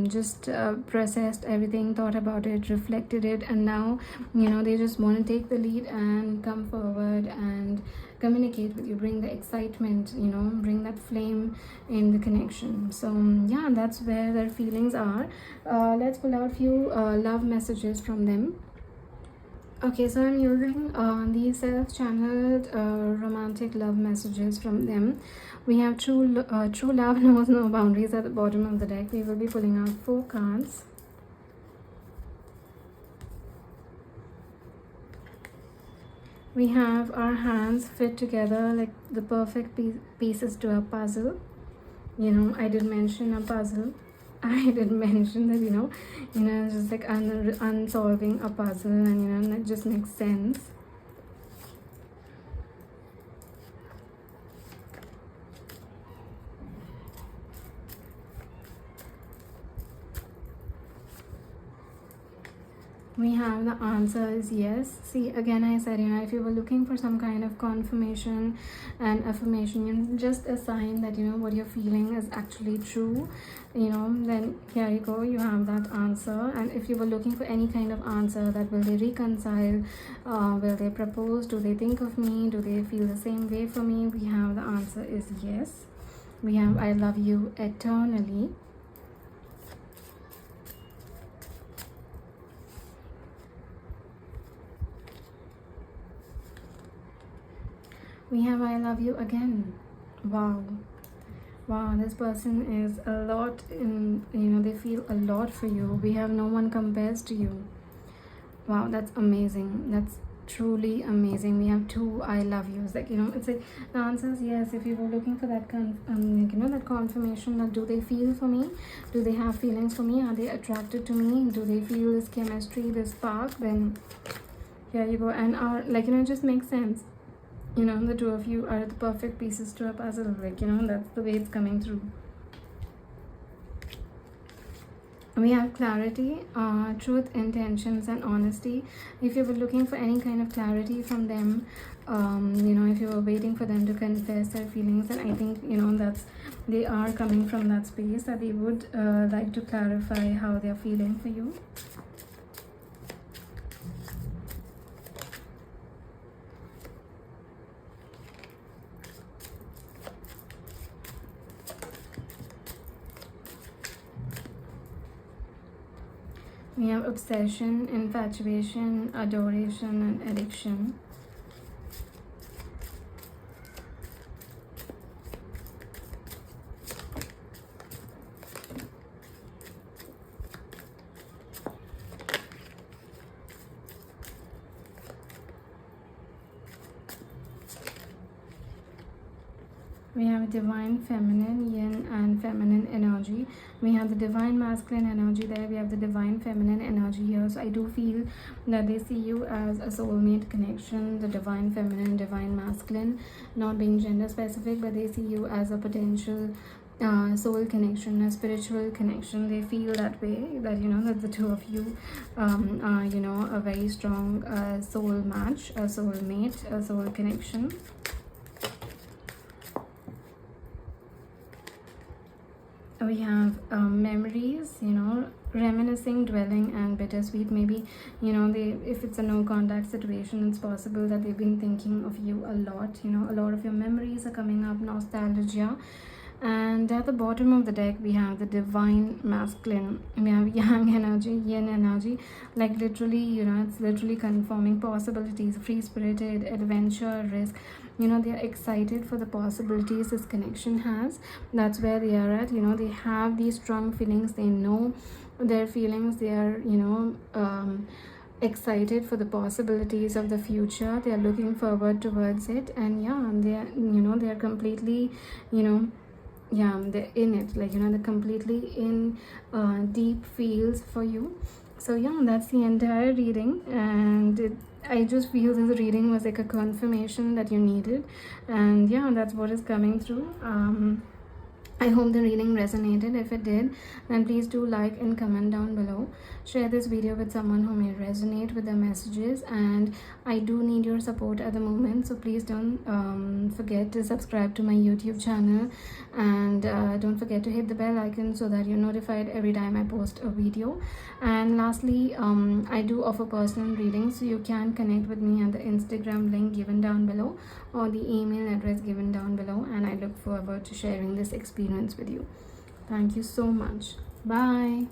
just processed everything, thought about it, reflected it, and now they just want to take the lead and come forward and communicate with you, bring the excitement, bring that flame in the connection. So yeah, that's where their feelings are. Let's pull out few love messages from them. Okay, so I'm using the self-channeled romantic love messages from them. We have true love knows no boundaries at the bottom of the deck. We will be pulling out 4 cards. We have our hands fit together like the perfect pieces to a puzzle. I did mention a puzzle. I did mention that, it's just like unsolving a puzzle, and that just makes sense. We have the answer is yes. See, again, I said, if you were looking for some kind of confirmation and affirmation, just a sign that, what you're feeling is actually true, then here you go, you have that answer. And if you were looking for any kind of answer, that will they reconcile, will they propose, do they think of me, do they feel the same way for me, we have the answer is yes. We have I love you eternally. We have I love you again. Wow, this person is a lot in, they feel a lot for you. We have no one compares to you. Wow, that's amazing. That's truly amazing. We have 2 I love yous. Like, it's like the answer is yes. If you were looking for that that confirmation, that do they feel for me, do they have feelings for me, are they attracted to me, do they feel this chemistry, this spark, then here you go. And it just makes sense. The 2 of you are the perfect pieces to a puzzle. Like, that's the way it's coming through. We have clarity, truth, intentions, and honesty. If you were looking for any kind of clarity from them, if you were waiting for them to confess their feelings, then I think, that's they are coming from that space, that they would like to clarify how they're feeling for you. We have obsession, infatuation, adoration, and addiction. We have divine feminine, yin and feminine energy. We have the divine masculine energy there. We have the divine feminine energy here. So I do feel that they see you as a soulmate connection. The divine feminine, divine masculine, not being gender specific, but they see you as a potential soul connection, a spiritual connection. They feel that way, that that the 2 of you are a very strong soul match, a soul mate, a soul connection. We have memories, reminiscing, dwelling, and bittersweet. Maybe if it's a no contact situation, it's possible that they've been thinking of you a lot. A lot of your memories are coming up, nostalgia. And at the bottom of the deck, we have the divine masculine. We have yang energy, yin energy. Like literally, it's literally confirming possibilities, free spirited, adventure, risk. They are excited for the possibilities this connection has. That's where they are at. They have these strong feelings. They know their feelings. They are, excited for the possibilities of the future. They are looking forward towards it. And yeah, they are completely, you know yeah, they're in it, like they're completely in deep feels for you. So yeah, that's the entire reading. And I just feel this reading was like a confirmation that you needed. And yeah, that's what is coming through. I hope the reading resonated. If it did, then please do like and comment down below. Share this video with someone who may resonate with the messages. And I do need your support at the moment, so please don't forget to subscribe to my YouTube channel. And don't forget to hit the bell icon so that you're notified every time I post a video. And lastly, I do offer personal readings, so you can connect with me at the Instagram link given down below or the email address given down below. And I look forward to sharing this experience with you. Thank you so much. Bye.